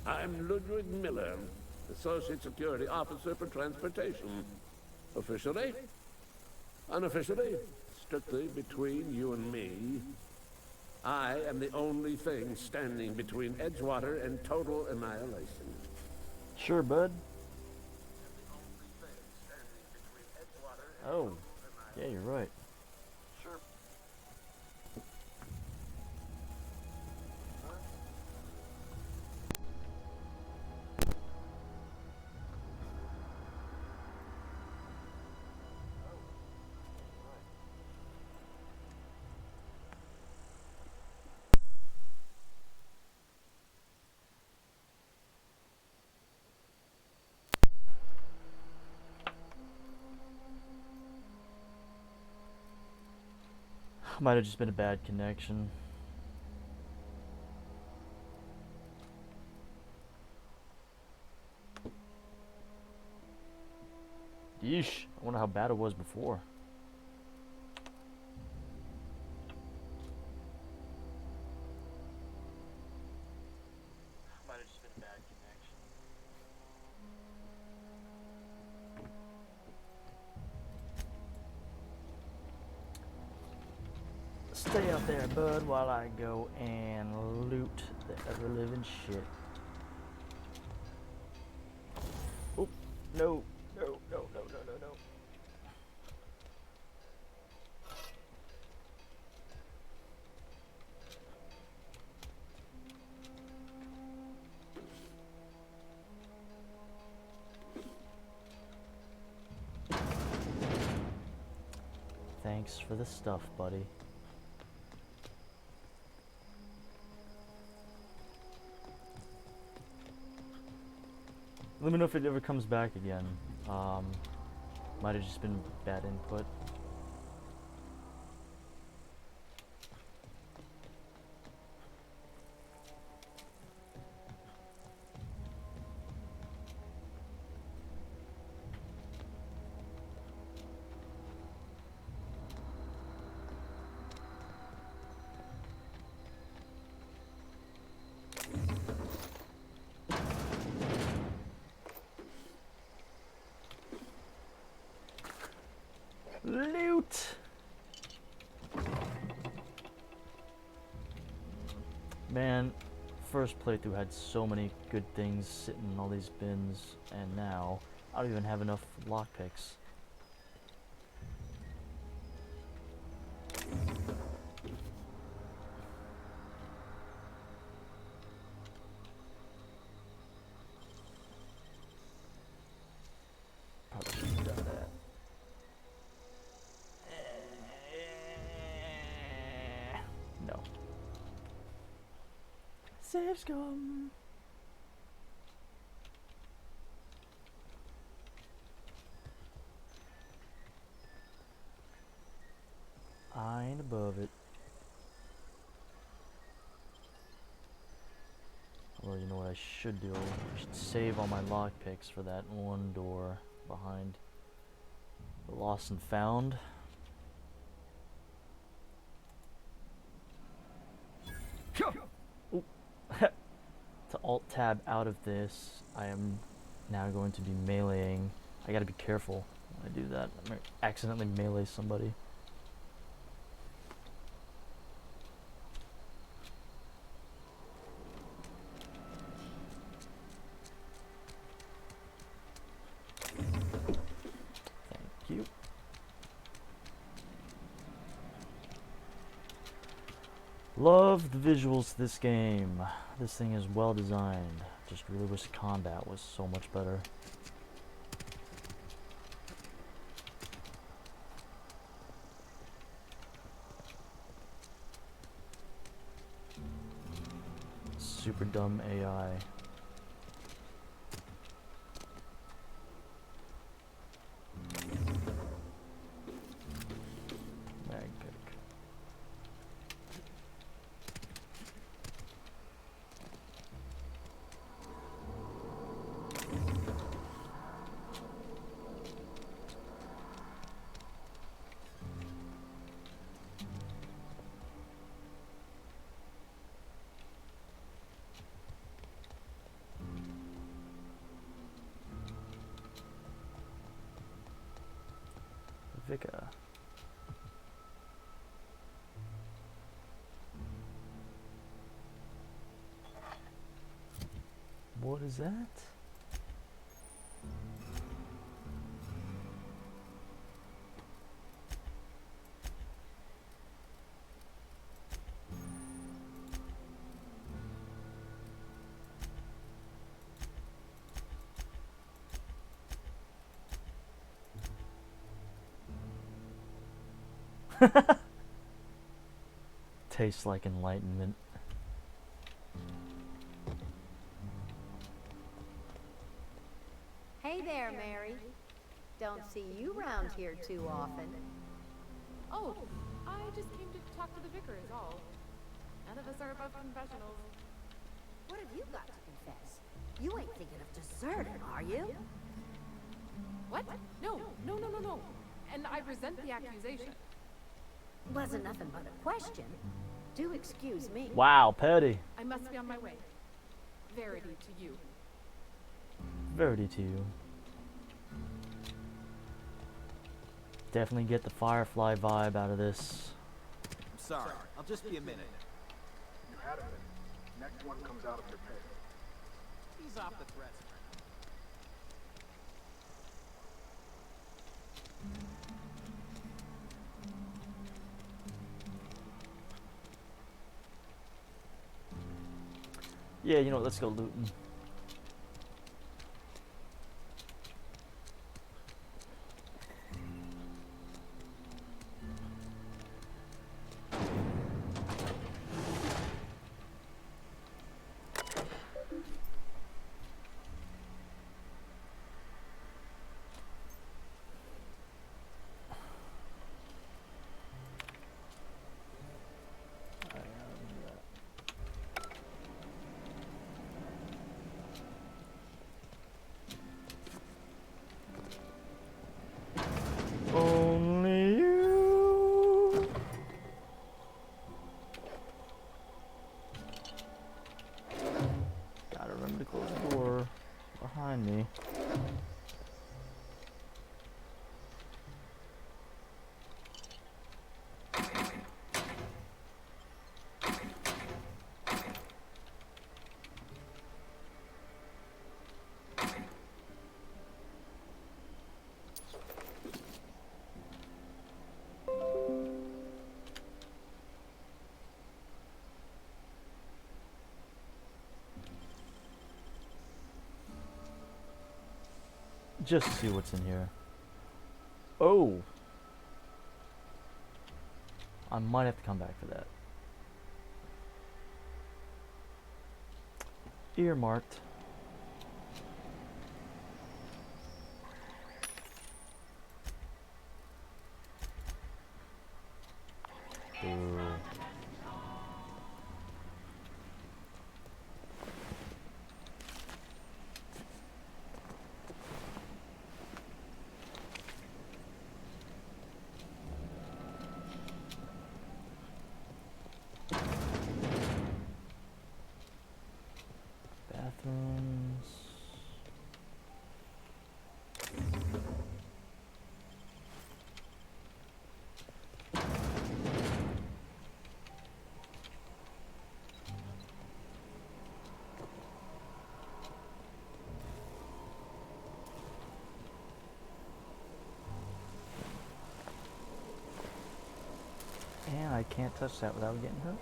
S8: I'm Ludwig Miller, Associate Security Officer for Transportation. Officially, unofficially, strictly between you and me, I am the only thing standing between Edgewater and total annihilation.
S1: Sure, bud. Oh, yeah, you're right.
S8: Sure.
S1: Might have just been a bad connection. Yeesh. I wonder how bad it was before. Might have just been a bad connection. Stay out there, bud, while I go and loot the ever-living shit. Oh, no, no, no, no, no, no, no. Thanks for the stuff, buddy. Let me know if it ever comes back again. Might have just been bad input. Loot! Man, first playthrough had so many good things sitting in all these bins, and now I don't even have enough lockpicks. Probably should have done that. No. Save scum. I ain't above it. Well, you know what I should do? I should save all my lockpicks for that one door behind Lost and found. Ooh. To alt tab out of this, I am now going to be meleeing. I gotta be careful when I do that. I might accidentally melee somebody. Thank you. Love the visuals to this game. This thing is well designed. Just really wish the combat was so much better. Super dumb AI. Mag pick. Vika. What is that? Tastes like enlightenment.
S9: Hey there, Mary. Don't see you round here too often.
S10: Oh, I just came to talk to the vicar is all. None of us are above confessionals.
S9: What have you got to confess? You ain't thinking of deserting, are you?
S10: What? No. And I resent the accusation.
S9: Wasn't nothing but a question. Do excuse me.
S1: Wow, petty.
S10: I must be on my way. Verity to you.
S1: Verity to you. Definitely get the Firefly vibe out of this.
S11: I'm sorry. I'll just be a minute.
S12: You had a minute. Next one comes out of your pay.
S11: Ease off the threats.
S1: Yeah, you know what, let's go looting. Only you. Gotta remember to close the door behind me. Just to see what's in here. Oh! I might have to come back for that. Earmarked. Ooh. And I can't touch that without getting hurt.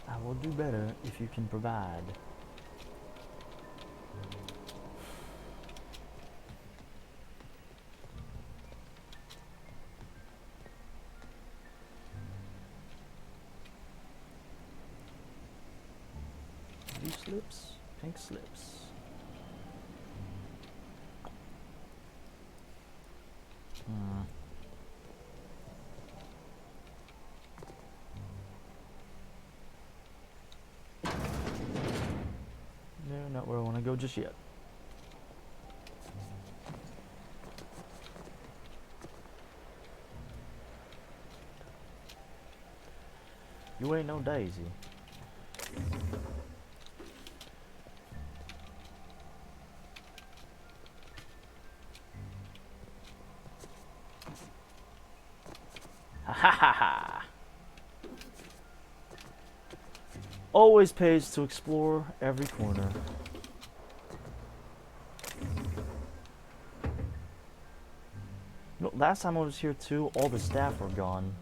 S1: I will do better if you can provide. Blue slips, pink slips. No, not where I want to go just yet. You ain't no Daisy. Ha ha ha ha! Always pays to explore every corner. No, last time I was here too, all the staff were gone.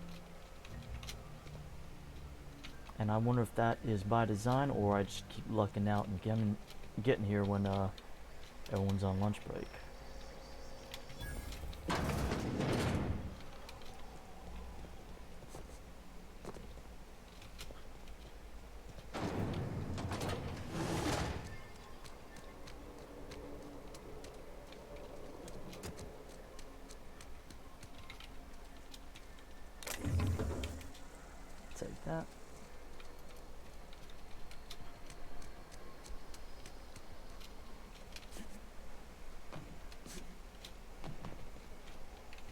S1: And I wonder if that is by design or I just keep lucking out and getting here when everyone's on lunch break. Take that.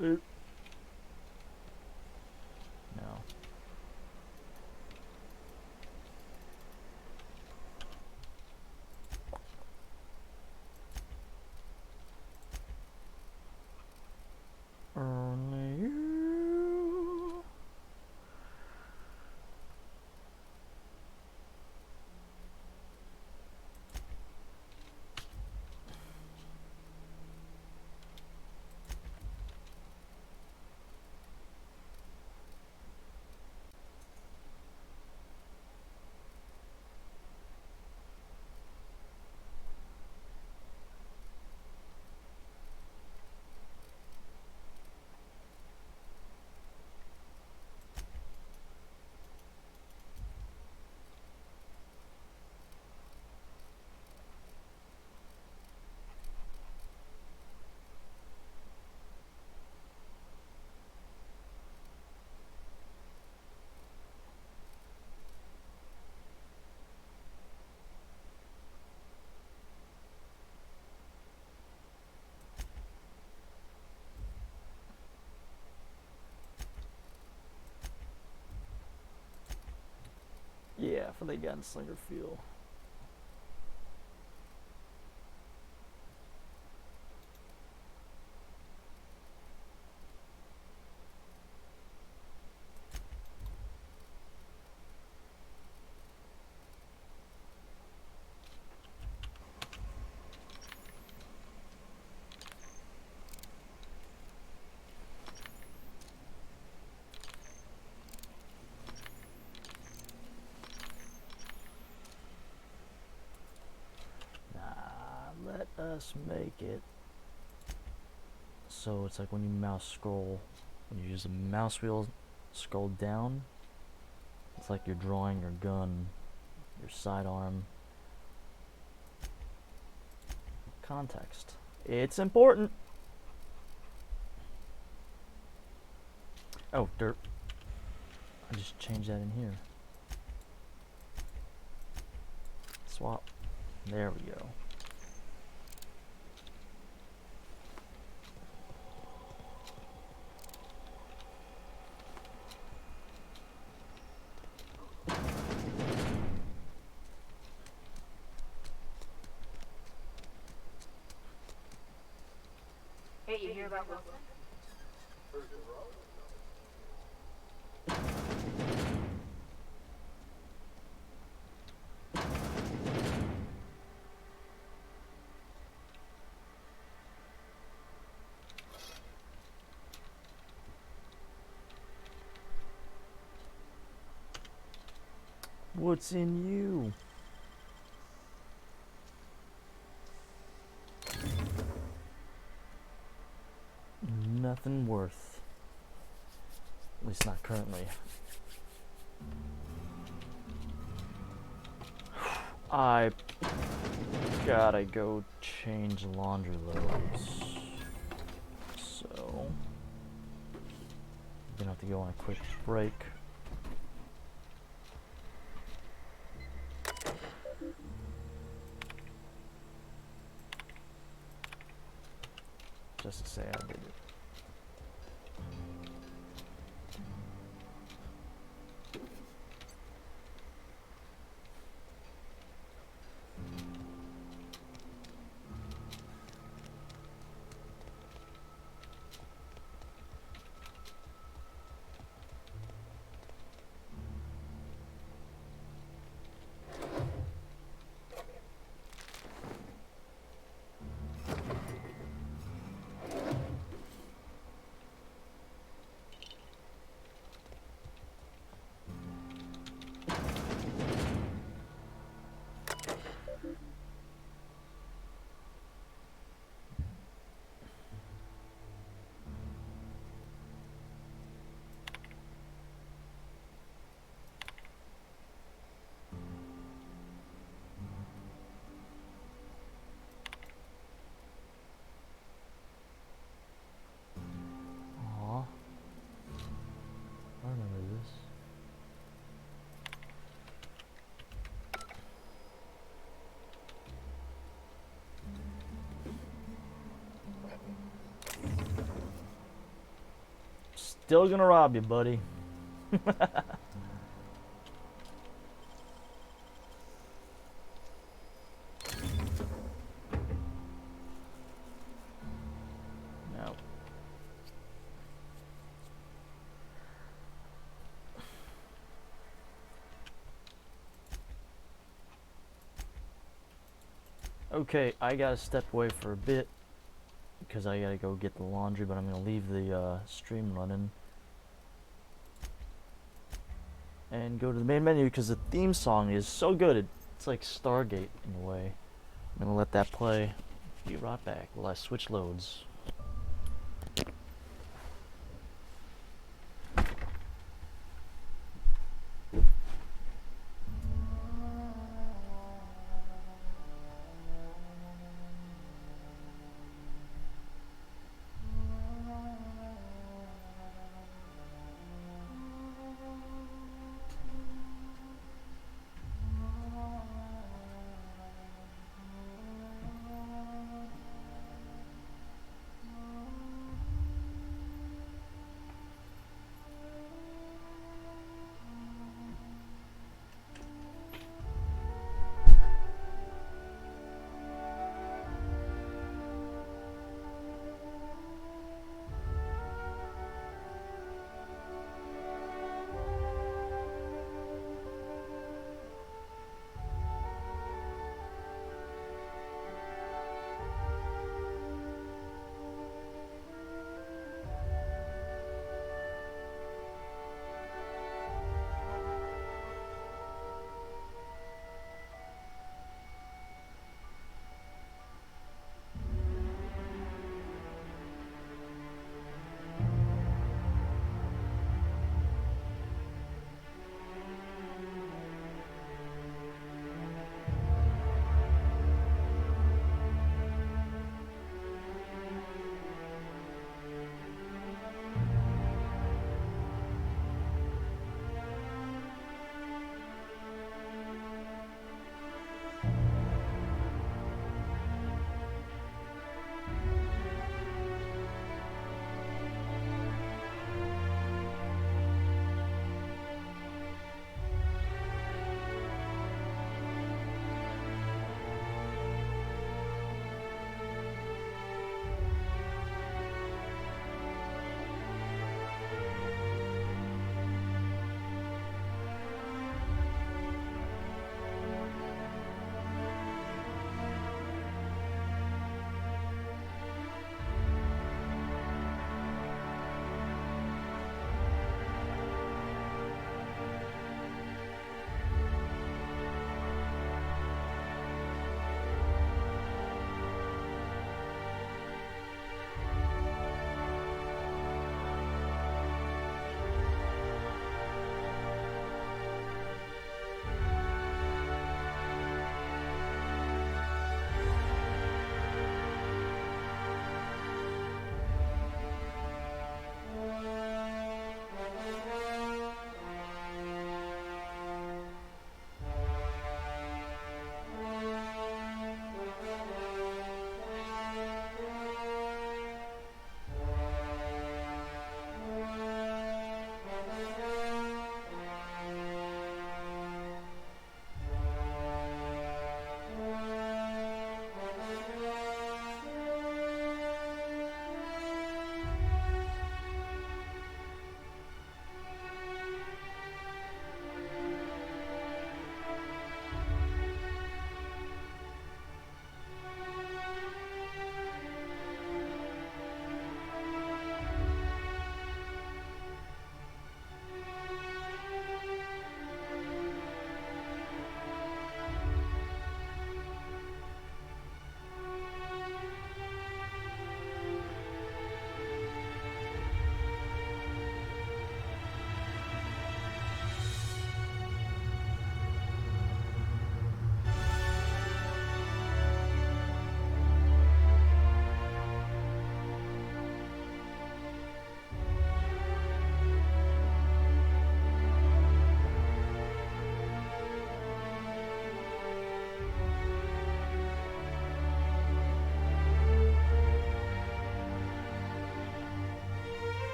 S1: Oop. No. Only you. Yeah, for the gunslinger feel. Let us make it so it's like when you mouse scroll, when you use the mouse wheel, scroll down, it's like you're drawing your gun, your sidearm. Context. It's important. Oh, dirt. I just changed that in here. Swap. There we go.
S10: Hey, you hear about Wilson?
S1: What's in you? Nothing worth. At least not currently. I gotta go change laundry loads. So, I'm gonna have to go on a quick break. Just to say I did it. Aw. I remember this. Still gonna rob you, buddy. No. Okay, I gotta step away for a bit because I gotta go get the laundry, but I'm gonna leave the stream running and go to the main menu because the theme song is so good. It's like Stargate in a way. I'm gonna let that play. Be right back while I switch loads.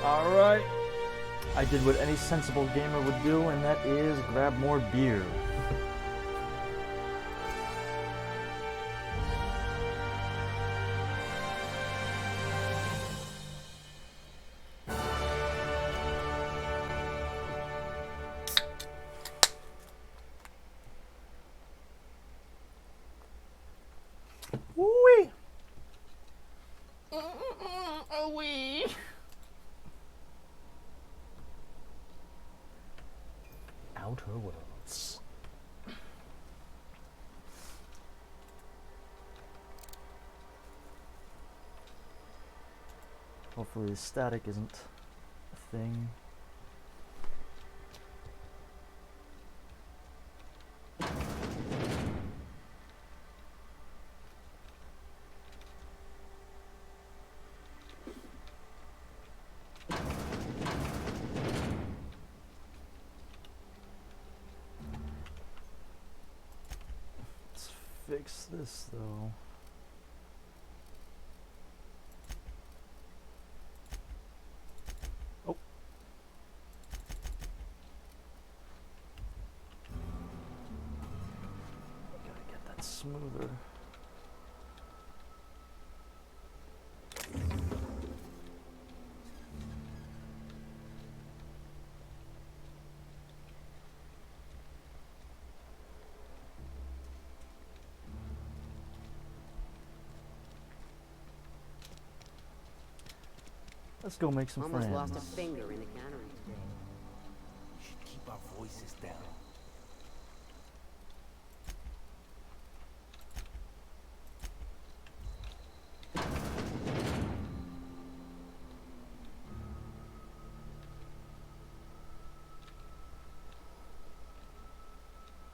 S1: Alright. I did what any sensible gamer would do, and that is grab more beer. Woo-wee! Oh-wee! Outer Worlds. Hopefully static isn't a thing. Fix this though. Oh. Gotta get that smoother. Let's go make some friends.
S13: Almost lost a finger in the cannery today.
S14: We should keep our voices down.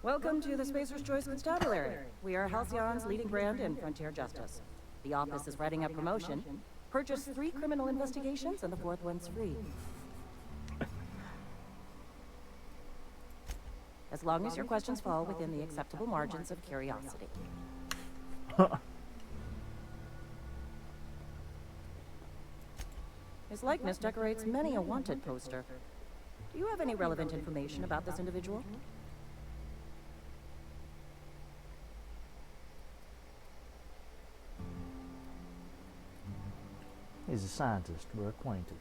S6: Welcome to the Spacer's Choice Constabulary. We are Halcyon's leading brand in frontier justice. The office is writing up promotion. Purchase 3 criminal investigations and the 4th one's free. As long as your questions fall within the acceptable margins of curiosity. His likeness decorates many a wanted poster. Do you have any relevant information about this individual?
S1: He's a scientist. We're acquainted.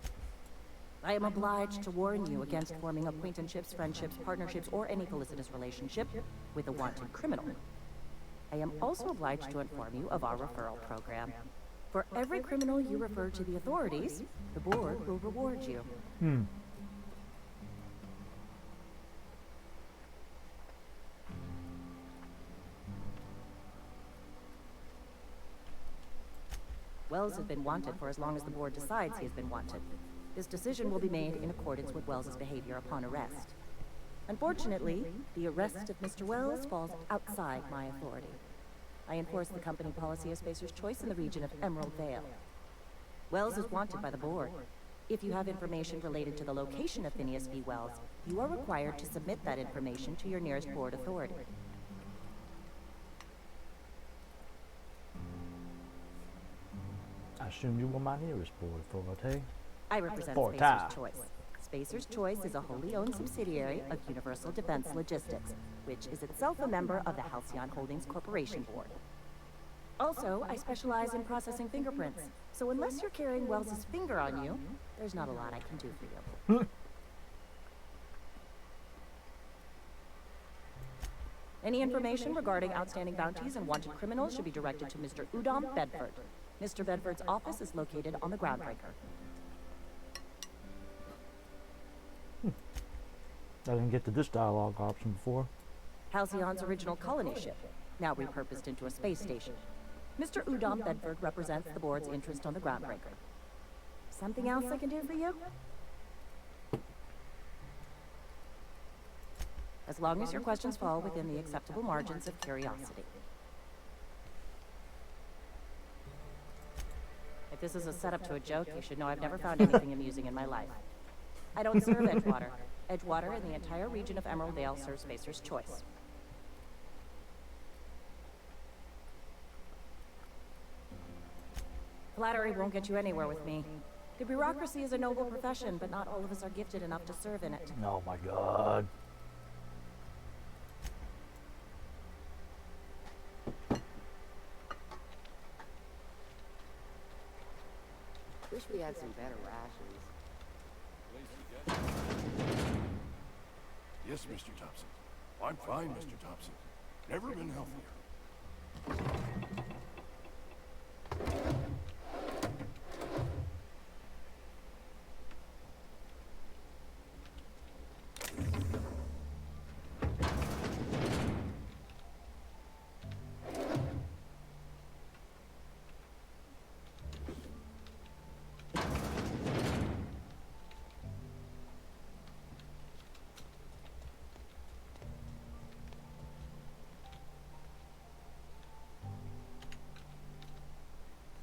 S6: I am obliged to warn you against forming acquaintanceships, friendships, partnerships, or any felicitous relationship with a wanted criminal. I am also obliged to inform you of our referral program. For every criminal you refer to the authorities, the board will reward you. Wells has been wanted for as long as the board decides he has been wanted. This decision will be made in accordance with Wells's behavior upon arrest. Unfortunately, the arrest of Mr. Wells falls outside my authority. I enforce the company policy of Spacer's Choice in the region of Emerald Vale. Wells is wanted by the board. If you have information related to the location of Phineas V. Wells, you are required to submit that information to your nearest board authority.
S1: I assume you were my nearest board authority.
S6: I represent
S1: Forte.
S6: Spacer's Choice. Spacer's Choice is a wholly owned subsidiary of Universal Defense Logistics, which is itself a member of the Halcyon Holdings Corporation Board. Also, I specialize in processing fingerprints, so unless you're carrying Wells's finger on you, there's not a lot I can do for you. Any information regarding outstanding bounties and wanted criminals should be directed to Mr. Udom Bedford. Mr. Bedford's office is located on the Groundbreaker.
S1: I didn't get to this dialogue option before.
S6: Halcyon's original colony ship, now repurposed into a space station. Mr. Udom Bedford represents the board's interest on the Groundbreaker. Something else I can do for you? As long as your questions fall within the acceptable margins of curiosity. If this is a setup to a joke, you should know I've never found anything amusing in my life. I don't serve Edgewater. Edgewater and the entire region of Emerald Vale serves Spacer's Choice. Flattery won't get you anywhere with me.
S15: The bureaucracy is a noble profession, but not all of us are gifted enough to serve in it.
S1: Oh my god.
S13: Wish we had some better rations.
S16: Yes, Mr. Thompson. I'm fine, Mr. Thompson. Never been healthier.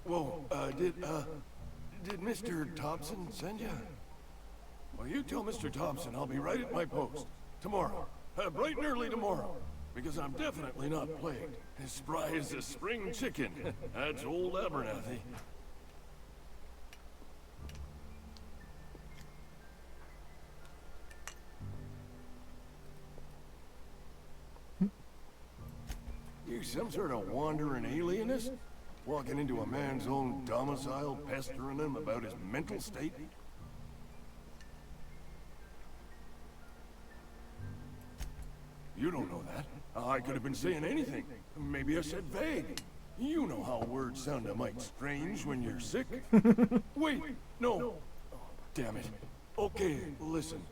S16: Whoa, did Mr. Thompson send you? Well, you tell Mr. Thompson I'll be right at my post. Tomorrow. Bright and early tomorrow. Because I'm definitely not plagued. As spry as a spring chicken. That's old Abernathy. You some sort of wandering alienist? Walking into a man's own domicile, pestering him about his mental state? You don't know that. I could have been saying anything. Maybe I said vague. You know how words sound a mite strange when you're sick. Wait, no. Oh, damn it. Okay, listen.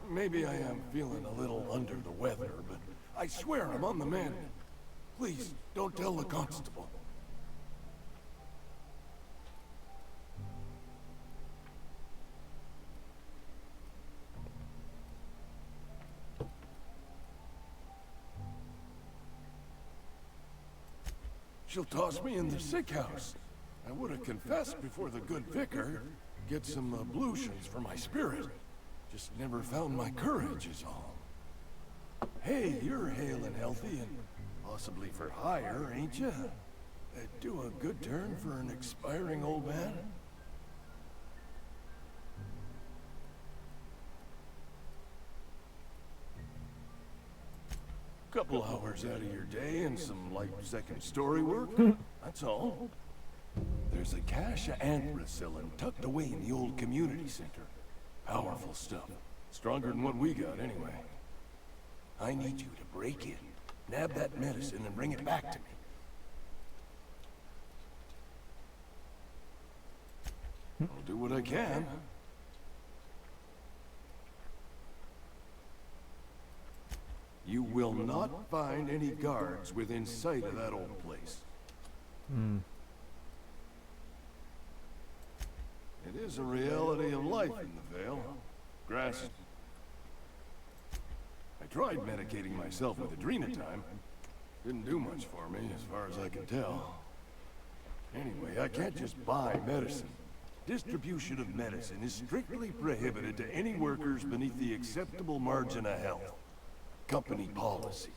S16: Maybe I am feeling a little under the weather, but I swear I'm on the mend. Please, don't tell the constable. She'll toss me in the sick house. I would have confessed before the good vicar. Get some ablutions for my spirit. Just never found my courage is all. Hey, you're hale and healthy and possibly for hire, ain't you? Do a good turn for an expiring old man? Couple hours out of your day and some light second story work. That's all. There's a cache of anthracillin tucked away in the old community center. Powerful stuff. Stronger than what we got, anyway. I need you to break in, nab that medicine, and bring it back to me. I'll do what I can. You will not find any guards within sight of that old place. It is a reality of life in the Vale. Grass. I tried medicating myself with adrenatime. Didn't do much for me, as far as I can tell. Anyway, I can't just buy medicine. Distribution of medicine is strictly prohibited to any workers beneath the acceptable margin of health. Company policy.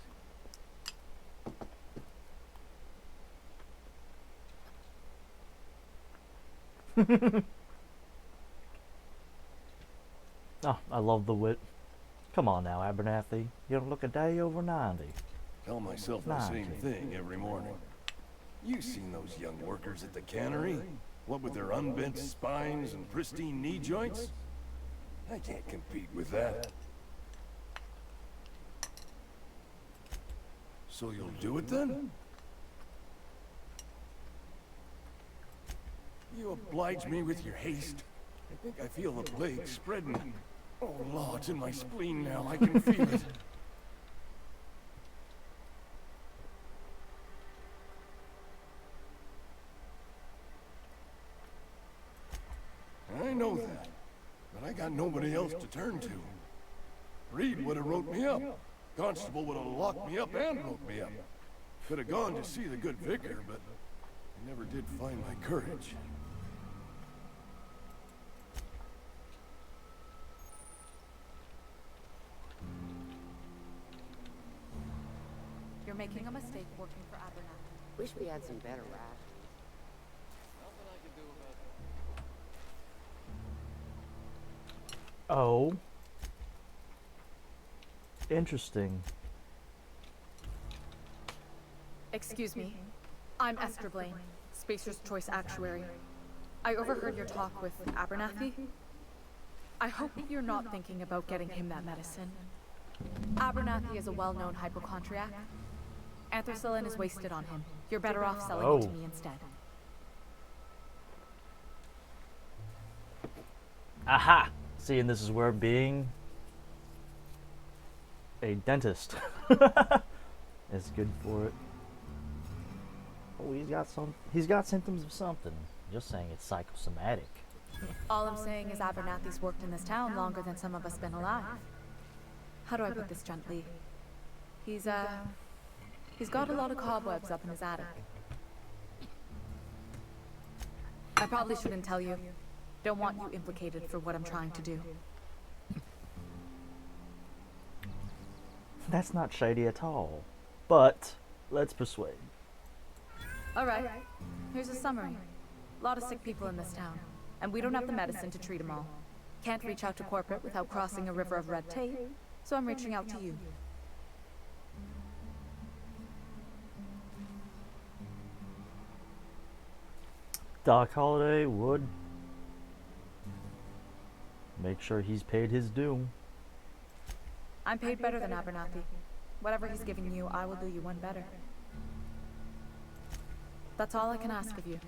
S1: Oh, I love the wit. Come on now, Abernathy. You don't look a day over 90.
S16: Tell myself the same thing every morning. You seen those young workers at the cannery? What with their unbent spines and pristine knee joints? I can't compete with that. So you'll do it then? You oblige me with your haste. I think I feel the plague spreading. Oh, Lord, it's in my spleen now. I can feel it. I know that, but I got nobody else to turn to. Reed would have wrote me up. Constable would have locked me up and wrote me up. Could have gone to see the good vicar, but I never did find my courage.
S10: You're making a mistake working for Abernathy.
S13: Wish we had some better rations.
S8: Nothing I can do about
S1: Oh. Interesting.
S17: Excuse me. I'm Esther Blaine, Spacer's Choice Actuary. I overheard your talk with Abernathy. I hope you're not thinking about getting him that medicine. Abernathy is a well-known hypochondriac. Anthracillin is wasted on him. You're better off selling it to me instead.
S1: Aha! See, and this is where being a dentist is good for it. Oh, he's got symptoms of something. Just saying it's psychosomatic.
S17: All I'm saying is Abernathy's worked in this town longer than some of us been alive. How do I put this gently? He's got a lot of cobwebs up in his attic. I probably shouldn't tell you. Don't want you implicated for what I'm trying to do.
S1: That's not shady at all. But let's persuade.
S17: Alright, here's a summary. A lot of sick people in this town, and we don't have the medicine to treat them all. Can't reach out to corporate without crossing a river of red tape, so I'm reaching out to you.
S1: Doc Holliday would make sure he's paid his due.
S17: I'm paid better than Abernathy. Whatever he's giving you, I will do you one better. That's all I can ask of you.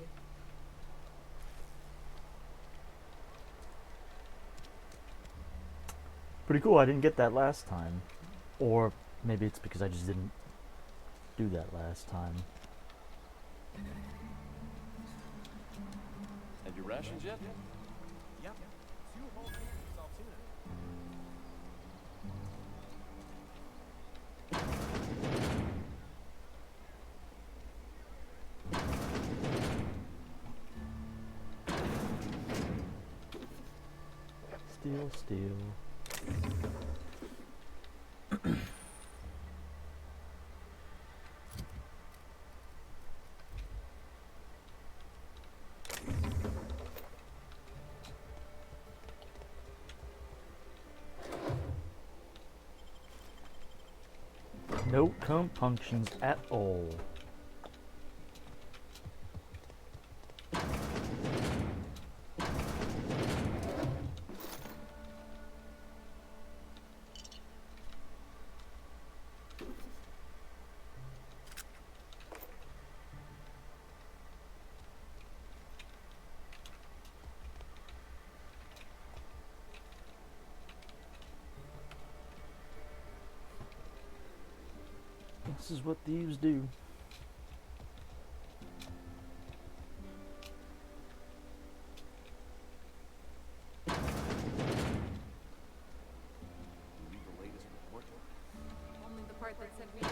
S1: Pretty cool, I didn't get that last time. Or maybe it's because I just didn't do that last time.
S18: Had your rations yet?
S11: Yep. 2 whole pieces of Altoona.
S1: Steal. No compunctions at all. This is what thieves do.
S18: Read the latest report?
S10: Only the part that said we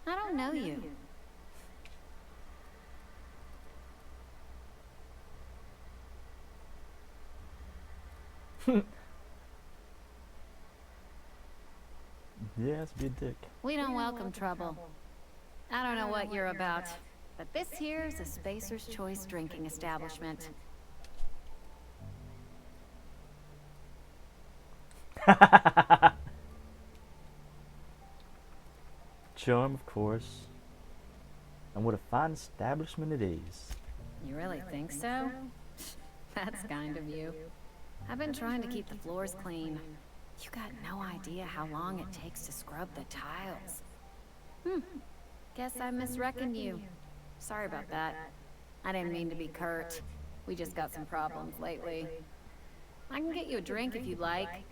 S9: I don't know you.
S1: Yes, be a dick.
S9: We don't welcome trouble. I don't know what you're about, but this here's a Spacer's Choice drinking establishment.
S1: Charm, of course. And what a fine establishment it is.
S9: You really think so? That's kind of you. I've been trying to keep the floors clean. You got no idea how long it takes to scrub the tiles. Guess I misreckoned you. Sorry about that. I didn't mean to be curt. We just got some problems lately. I can get you a drink if you'd like.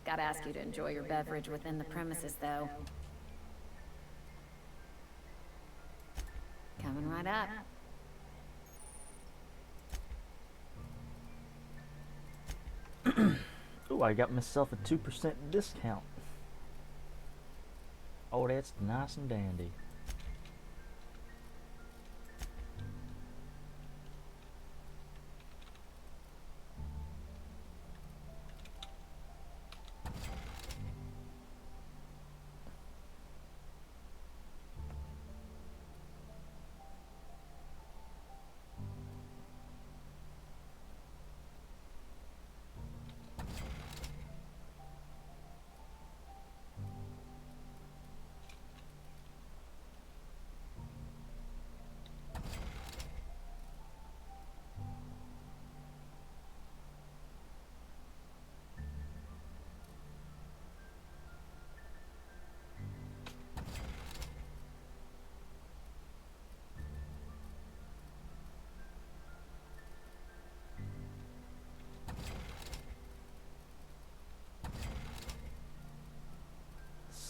S9: Gotta ask you to enjoy your beverage within the premises, though. Coming right up.
S1: Oh, I got myself a 2% discount. Oh, that's nice and dandy.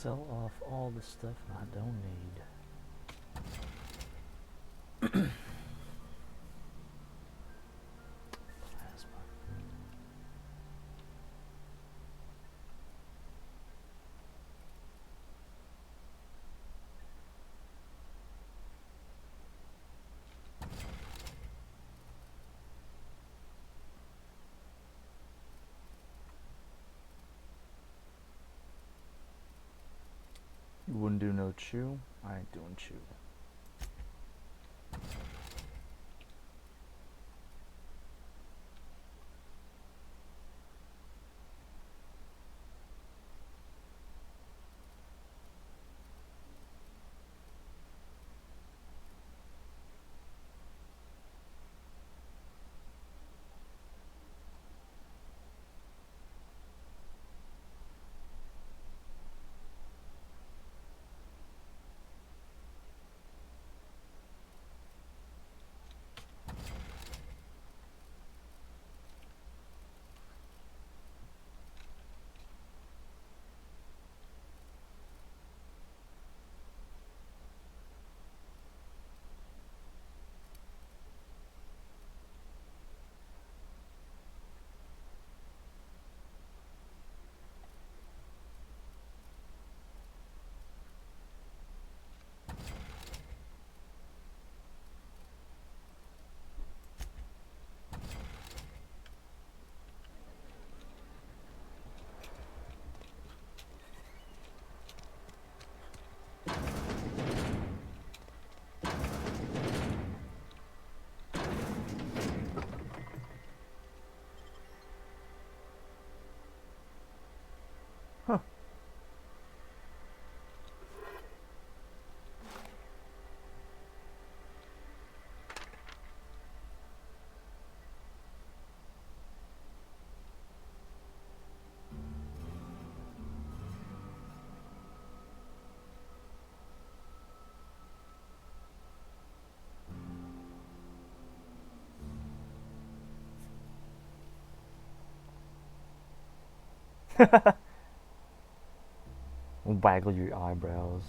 S1: Sell off all the stuff I don't need. Plasma. You wouldn't do no chew? I ain't doing chew. Huh. Waggle your eyebrows.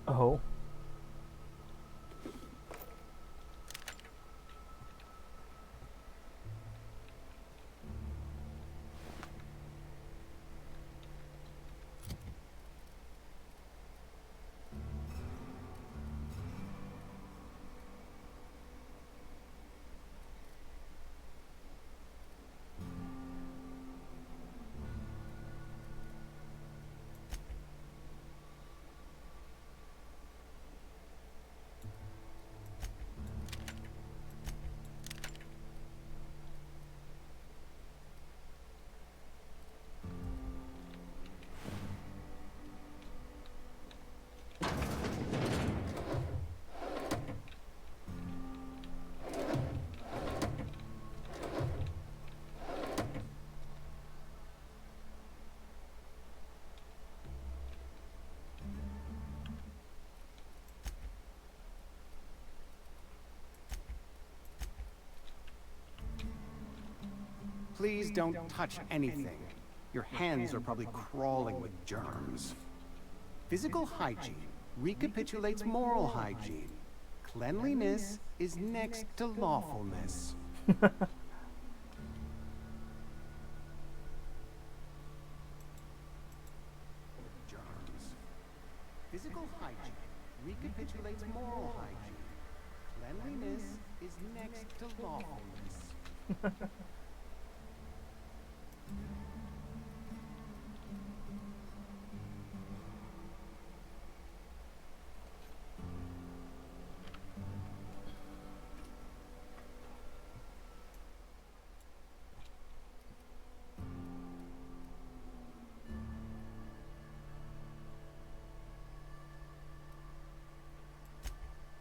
S1: Oh.
S19: Please don't touch anything. Your hands are probably crawling with germs. Physical hygiene recapitulates moral hygiene. Cleanliness is next to lawfulness. Germs. Physical hygiene recapitulates moral hygiene. Cleanliness is next to lawfulness.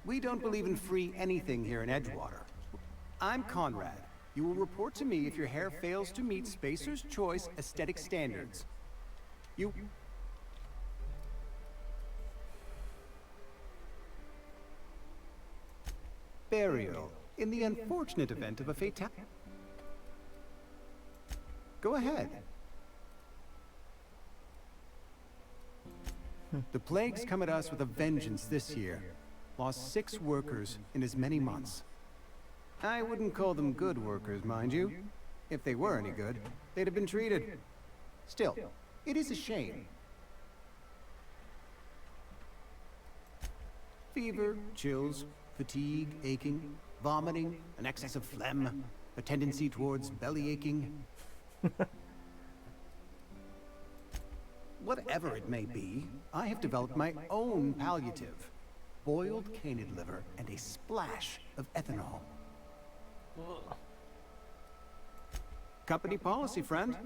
S19: We don't believe in free anything here in Edgewater. I'm Conrad. You will report to me if your hair fails to meet Spacer's Choice aesthetic standards. You burial in the unfortunate event of a fatality. Go ahead. The plague's come at us with a vengeance this year. Lost 6 workers in as many months. I wouldn't call them good workers, mind you. If they were any good, they'd have been treated. Still, it is a shame. Fever, chills, fatigue, aching, vomiting, an excess of phlegm, a tendency towards belly aching. Whatever it may be, I have developed my own palliative. Boiled canid liver and a splash of ethanol. Company policy, friend.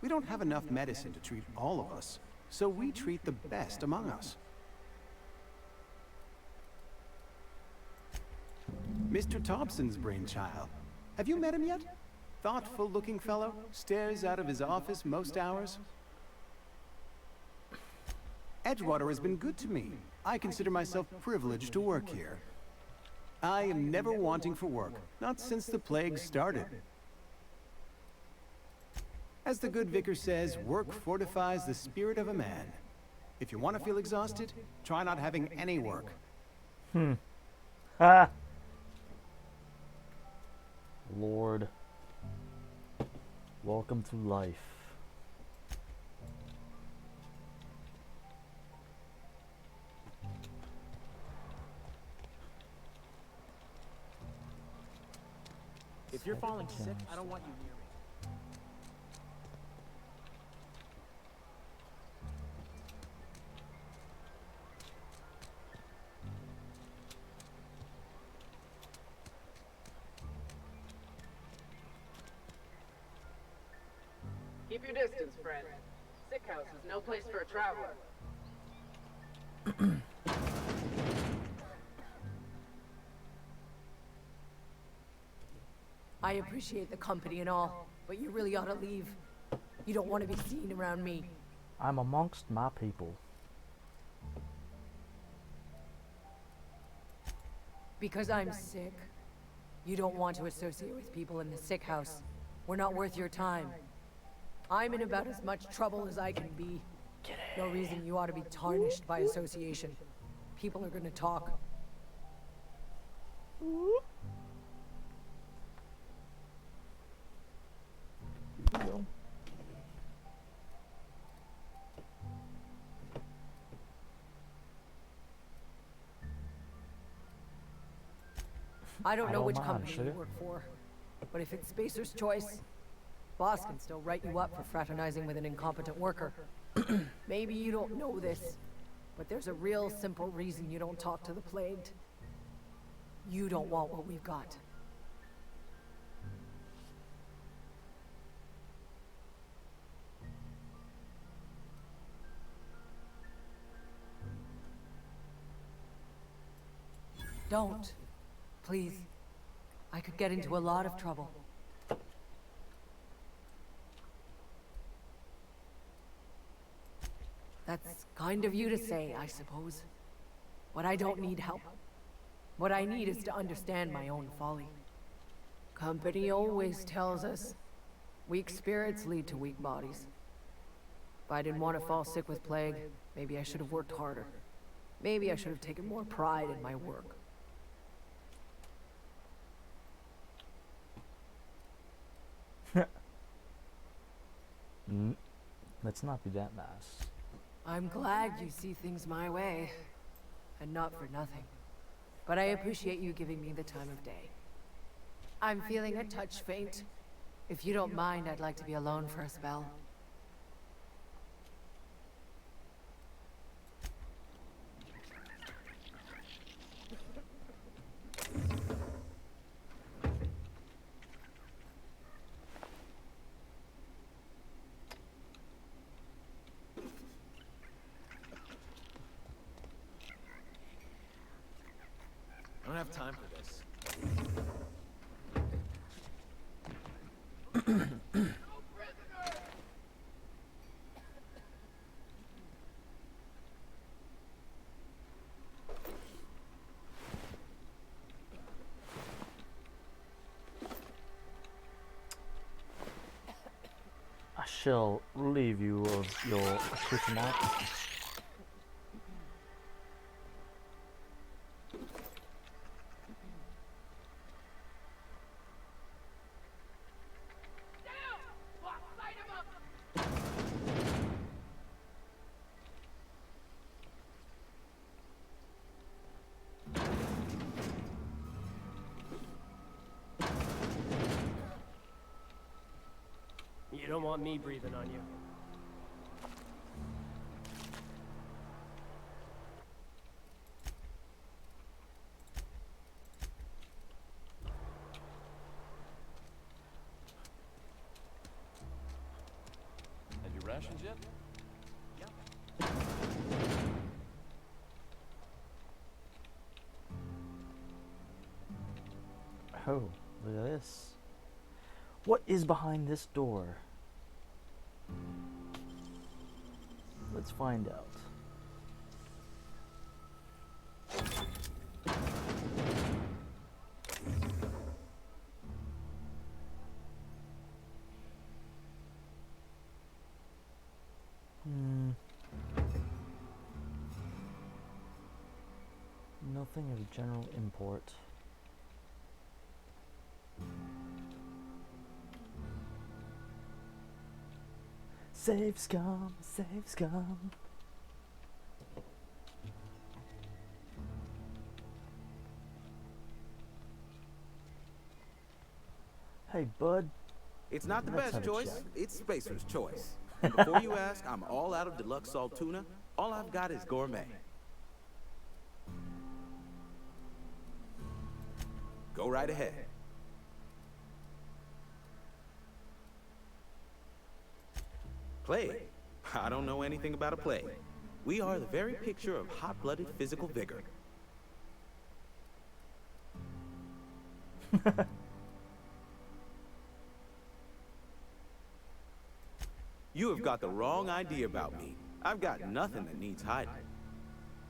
S19: We don't have enough medicine to treat all of us, so we treat the best among us. Mr. Thompson's brainchild. Have you met him yet? Thoughtful-looking fellow, stares out of his office most hours. Edgewater has been good to me. I consider myself privileged to work here. I am never wanting for work, not since the plague started. As the good vicar says, work fortifies the spirit of a man. If you want to feel exhausted, try not having any work.
S1: Ha! Lord. Welcome to life.
S11: If you're falling sick, I don't want you near me.
S20: Keep your distance, friend. Sick house is no place for a traveler.
S21: I appreciate the company and all, but you really ought to leave. You don't want to be seen around me.
S1: I'm amongst my people.
S21: Because I'm sick. You don't want to associate with people in the sick house. We're not worth your time. I'm in about as much trouble as I can be. No reason you ought to be tarnished by association. People are gonna talk. I don't know which company you work for, but if it's Spacer's choice, boss can still write you up for fraternizing with an incompetent worker. Maybe you don't know this, but there's a real simple reason you don't talk to the plagued. You don't want what we've got. Don't. Please. I could get into a lot of trouble. That's kind of you to say, I suppose. But I don't need help. What I need is to understand my own folly. Company always tells us, weak spirits lead to weak bodies. If I didn't want to fall sick with plague, maybe I should have worked harder. Maybe I should have taken more pride in my work.
S1: Let's not be that nice.
S21: I'm glad you see things my way. And not for nothing. But I appreciate you giving me the time of day. I'm feeling a touch faint. If you don't mind, I'd like to be alone for a spell.
S11: I don't have time for this.
S1: shall relieve you of your accoutrement.
S2: You don't want me breathing on you.
S18: Have you rationed yet?
S1: Oh, look at this. What is behind this door? Let's find out. Nothing of general import. Save scum, save scum. Hey, bud.
S14: It's not the
S1: Let's
S14: best
S1: have a
S14: choice,
S1: chat.
S14: it's Spacer's choice. And before you ask, I'm all out of deluxe salt tuna. All I've got is gourmet. Go right ahead. Plague? I don't know anything about a plague. We are the very picture of hot-blooded physical vigor. You have got the wrong idea about me. I've got nothing that needs hiding.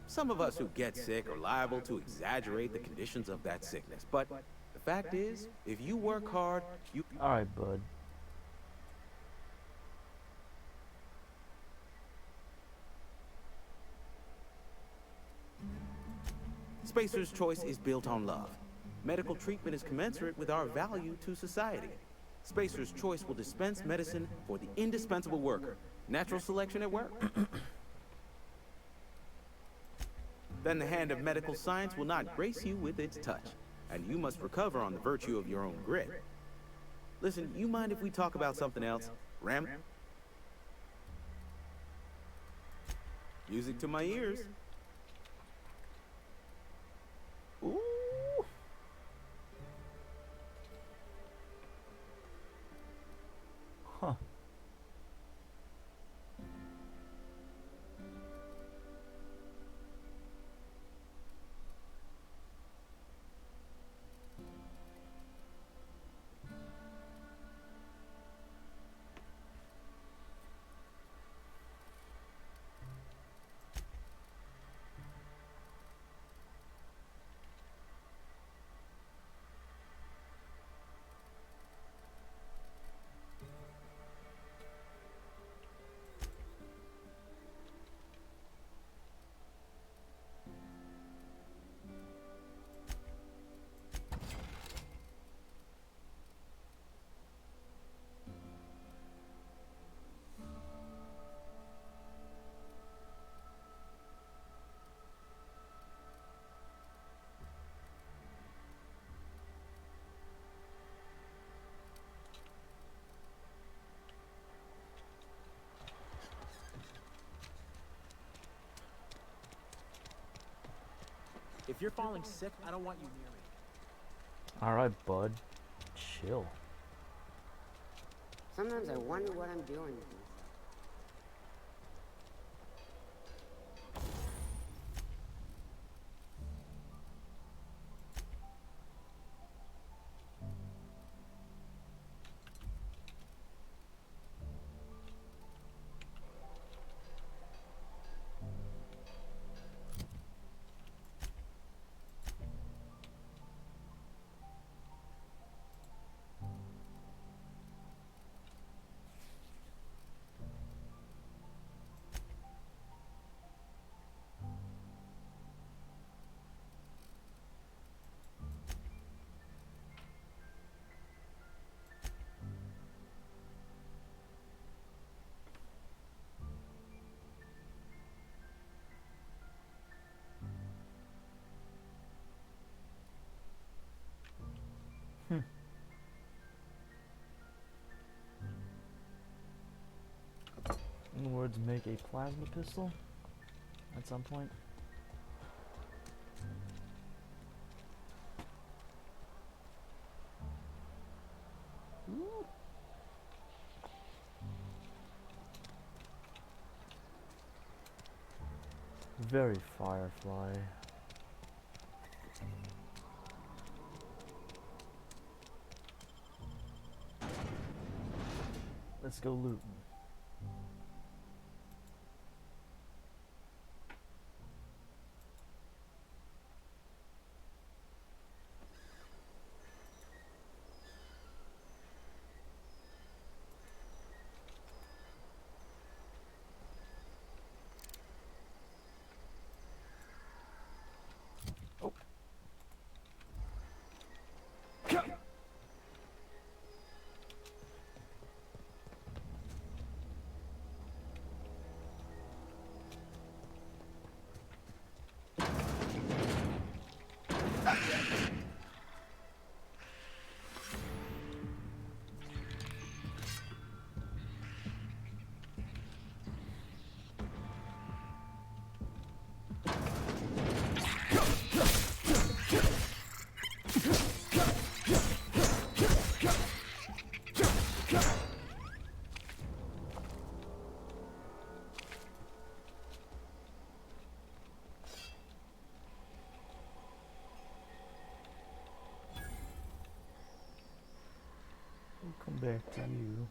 S14: Some of us who get sick are liable to exaggerate the conditions of that sickness, but the fact is, if you work hard, you...
S1: Alright, bud.
S14: Spacer's Choice is built on love. Medical treatment is commensurate with our value to society. Spacer's Choice will dispense medicine for the indispensable worker. Natural selection at work. Then the hand of medical science will not grace you with its touch, and you must recover on the virtue of your own grit. Listen, you mind if we talk about something else? Ram? Music to my ears. Ooh.
S1: Huh.
S11: If you're falling sick, I don't want you near me.
S1: Alright, bud. Chill.
S13: Sometimes I wonder what I'm doing with myself.
S1: In other words, make a plasma pistol at some point. Ooh. Very Firefly. Let's go looting. Oh. We'll come back to you.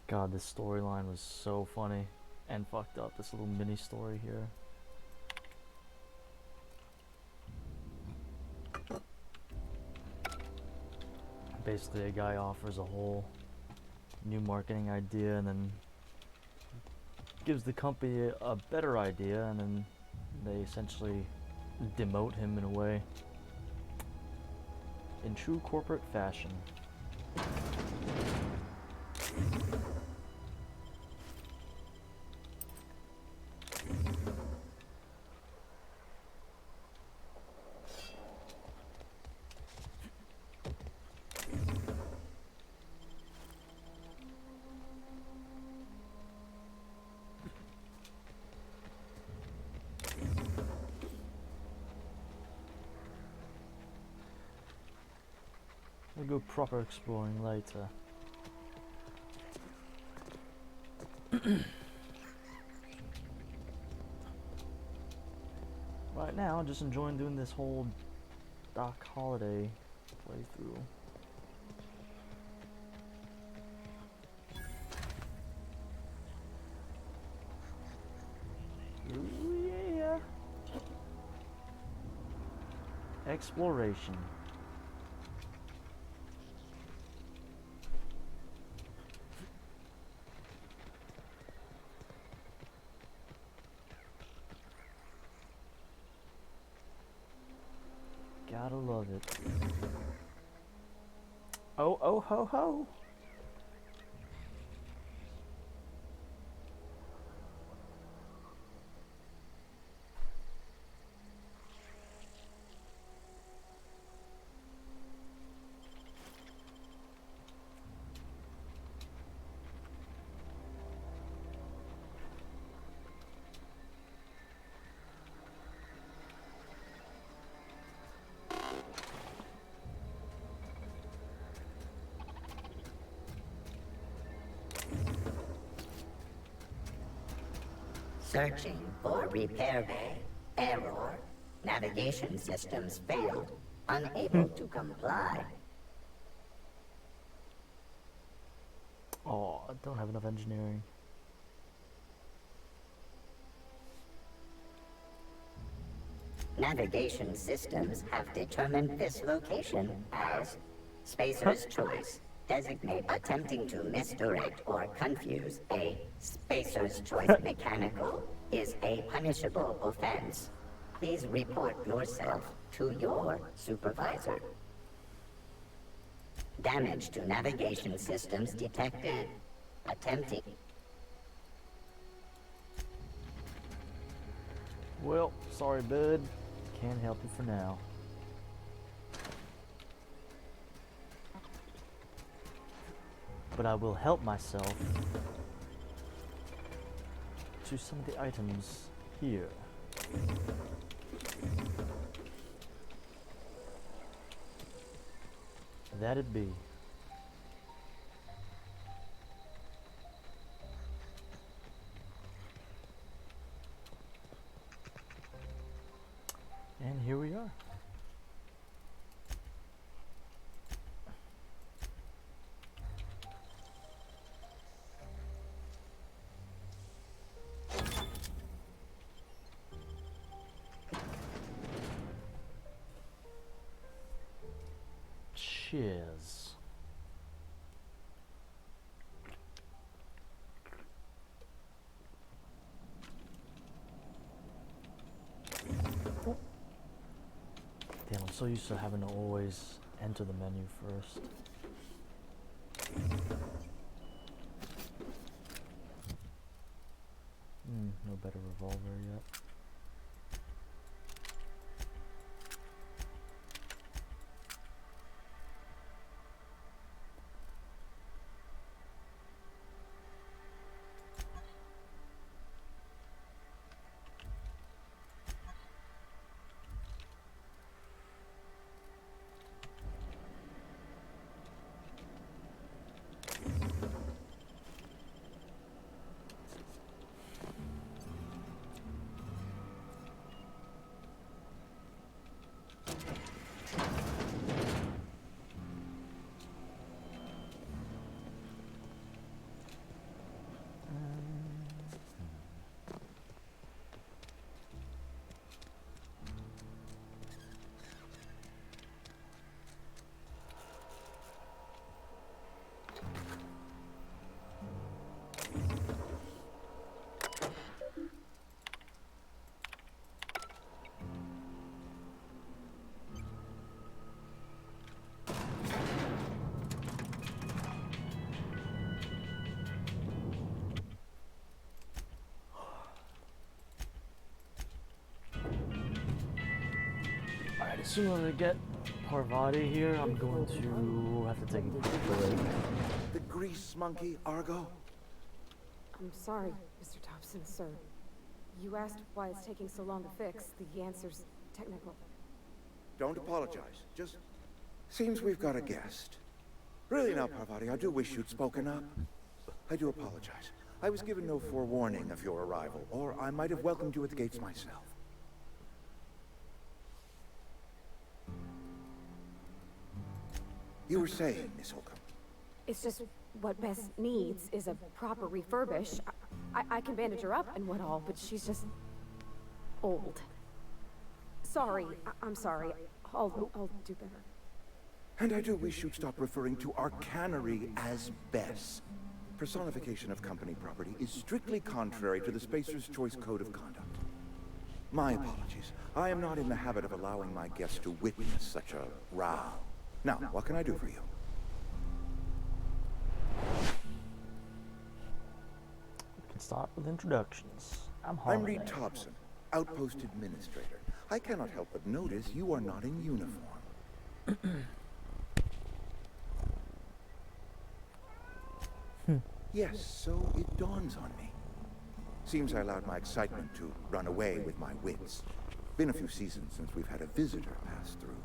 S1: God, this storyline was so funny and fucked up. This little mini story here. Basically, a guy offers a whole new marketing idea and then gives the company a better idea, and then they essentially demote him in a way. In true corporate fashion. We'll go proper exploring later. Right now, just enjoying doing this whole Doc Holliday playthrough. Ooh, yeah. Exploration. Gotta love it. Oh, oh, ho, ho.
S3: Searching for repair bay. Error. Navigation systems failed, unable to comply.
S1: Oh, I don't have enough engineering.
S3: Navigation systems have determined this location as Spacer's Choice. Designate attempting to misdirect or confuse a Spacer's Choice mechanical is a punishable offense. Please report yourself to your supervisor. Damage to navigation systems detected. Attempting.
S1: Well, sorry, bud. Can't help you for now. But I will help myself to some of the items here. That'd be. And here we are. Cheers. Damn, I'm so used to having to always enter the menu first. No better revolver yet. Alright, as soon as I get Parvati here, I'm going to have to take a quick break.
S22: The grease monkey, Argo?
S15: I'm sorry, Mr. Thompson, sir. You asked why it's taking so long to fix. The answer's technical.
S22: Don't apologize. Just seems we've got a guest. Really now, Parvati, I do wish you'd spoken up. I do apologize. I was given no forewarning of your arrival, or I might have welcomed you at the gates myself. You were saying, Miss Holcomb.
S15: It's just what Bess needs is a proper refurbish. I can bandage her up and what all, but she's just old. Sorry, I'm sorry. I'll do better.
S22: And I do wish you'd stop referring to our cannery as Bess. Personification of company property is strictly contrary to the Spacer's Choice Code of Conduct. My apologies. I am not in the habit of allowing my guests to witness such a row. Now, what can I do for you?
S1: We can start with introductions. I'm
S22: I'm
S1: Holliday.
S22: Reed Thompson, Outpost Administrator. I cannot help but notice you are not in uniform. Yes, so it dawns on me. Seems I allowed my excitement to run away with my wits. Been a few seasons since we've had a visitor pass through.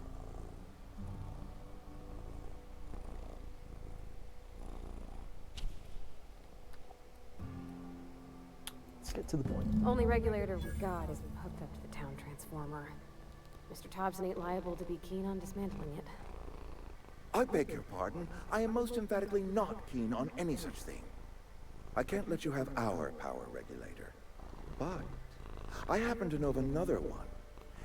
S1: Let's get to the point.
S15: Only regulator we got is hooked up to the town transformer. Mr. Thompson ain't liable to be keen on dismantling it.
S22: I beg your pardon. I am most emphatically not keen on any such thing. I can't let you have our power regulator. But I happen to know of another one.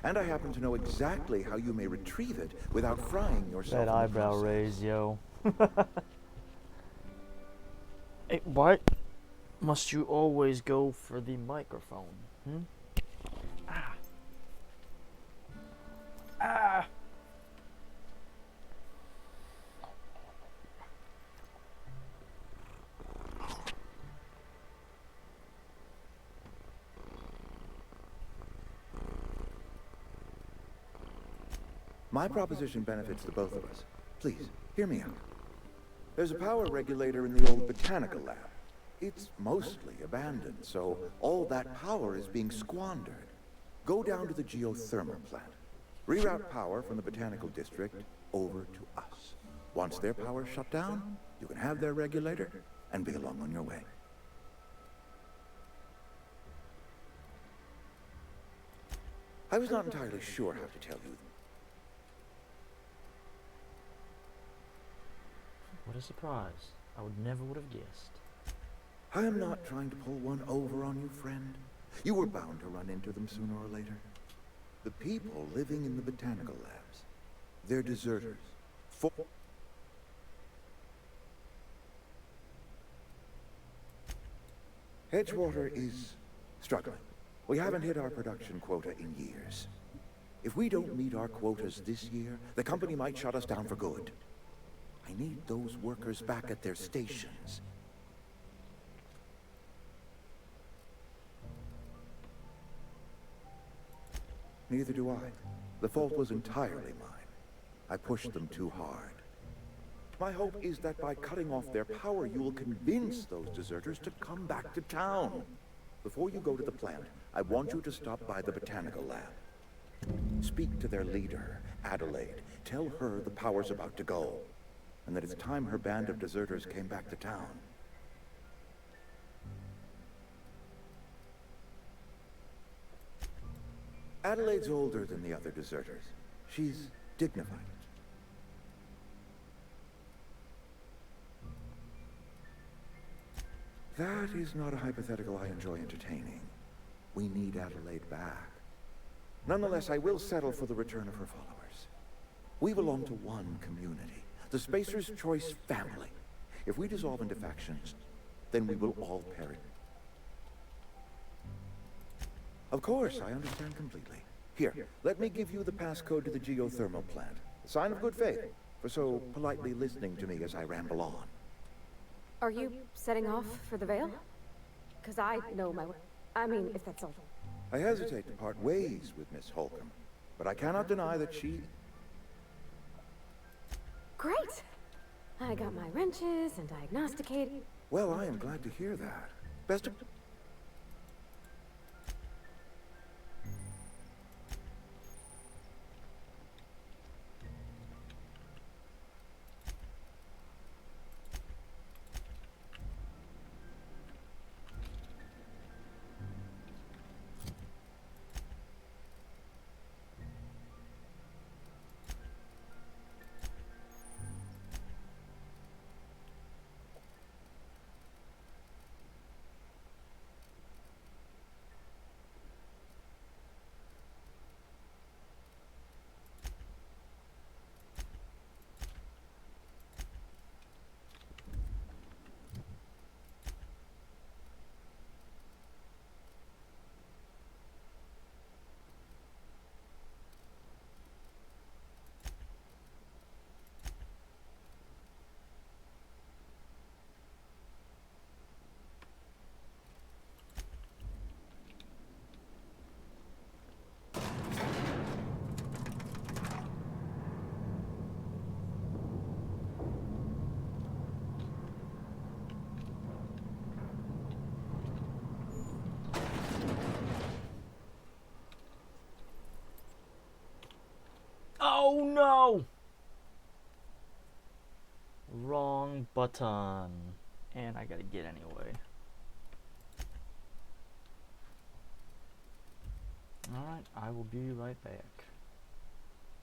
S22: And I happen to know exactly how you may retrieve it without frying yourself.
S1: That eyebrow raise, yo. Hey, why must you always go for the microphone? Hmm? Ah. Ah.
S22: My proposition benefits the both of us. Please, hear me out. There's a power regulator in the old botanical lab. It's mostly abandoned, so all that power is being squandered. Go down to the geothermal plant. Reroute power from the botanical district over to us. Once their power's shut down, you can have their regulator and be along on your way. I was not entirely sure how to tell you.
S1: What a surprise. I never would have guessed.
S22: I am not trying to pull one over on you, friend. You were bound to run into them sooner or later. The people living in the botanical labs. They're deserters. Edgewater is struggling. We haven't hit our production quota in years. If we don't meet our quotas this year, the company might shut us down for good. I need those workers back at their stations. Neither do I. The fault was entirely mine. I pushed them too hard. My hope is that by cutting off their power, you will convince those deserters to come back to town. Before you go to the plant, I want you to stop by the botanical lab. Speak to their leader, Adelaide. Tell her the power's about to go, and that it's time her band of deserters came back to town. Adelaide's older than the other deserters. She's dignified. That is not a hypothetical I enjoy entertaining. We need Adelaide back. Nonetheless, I will settle for the return of her followers. We belong to one community, the Spacer's Choice family. If we dissolve into factions, then we will all perish. Of course, I understand completely. Here, let me give you the passcode to the geothermal plant. A sign of good faith, for so politely listening to me as I ramble on.
S15: Are you setting off for the Vale? Because I know my way. I mean, if that's all.
S22: I hesitate to part ways with Miss Holcomb, but I cannot deny that she...
S15: Great! I got my wrenches and diagnosticated.
S22: Well, I am glad to hear that. Best of...
S1: Oh no! Wrong button. And I gotta get anyway. Alright, I will be right back.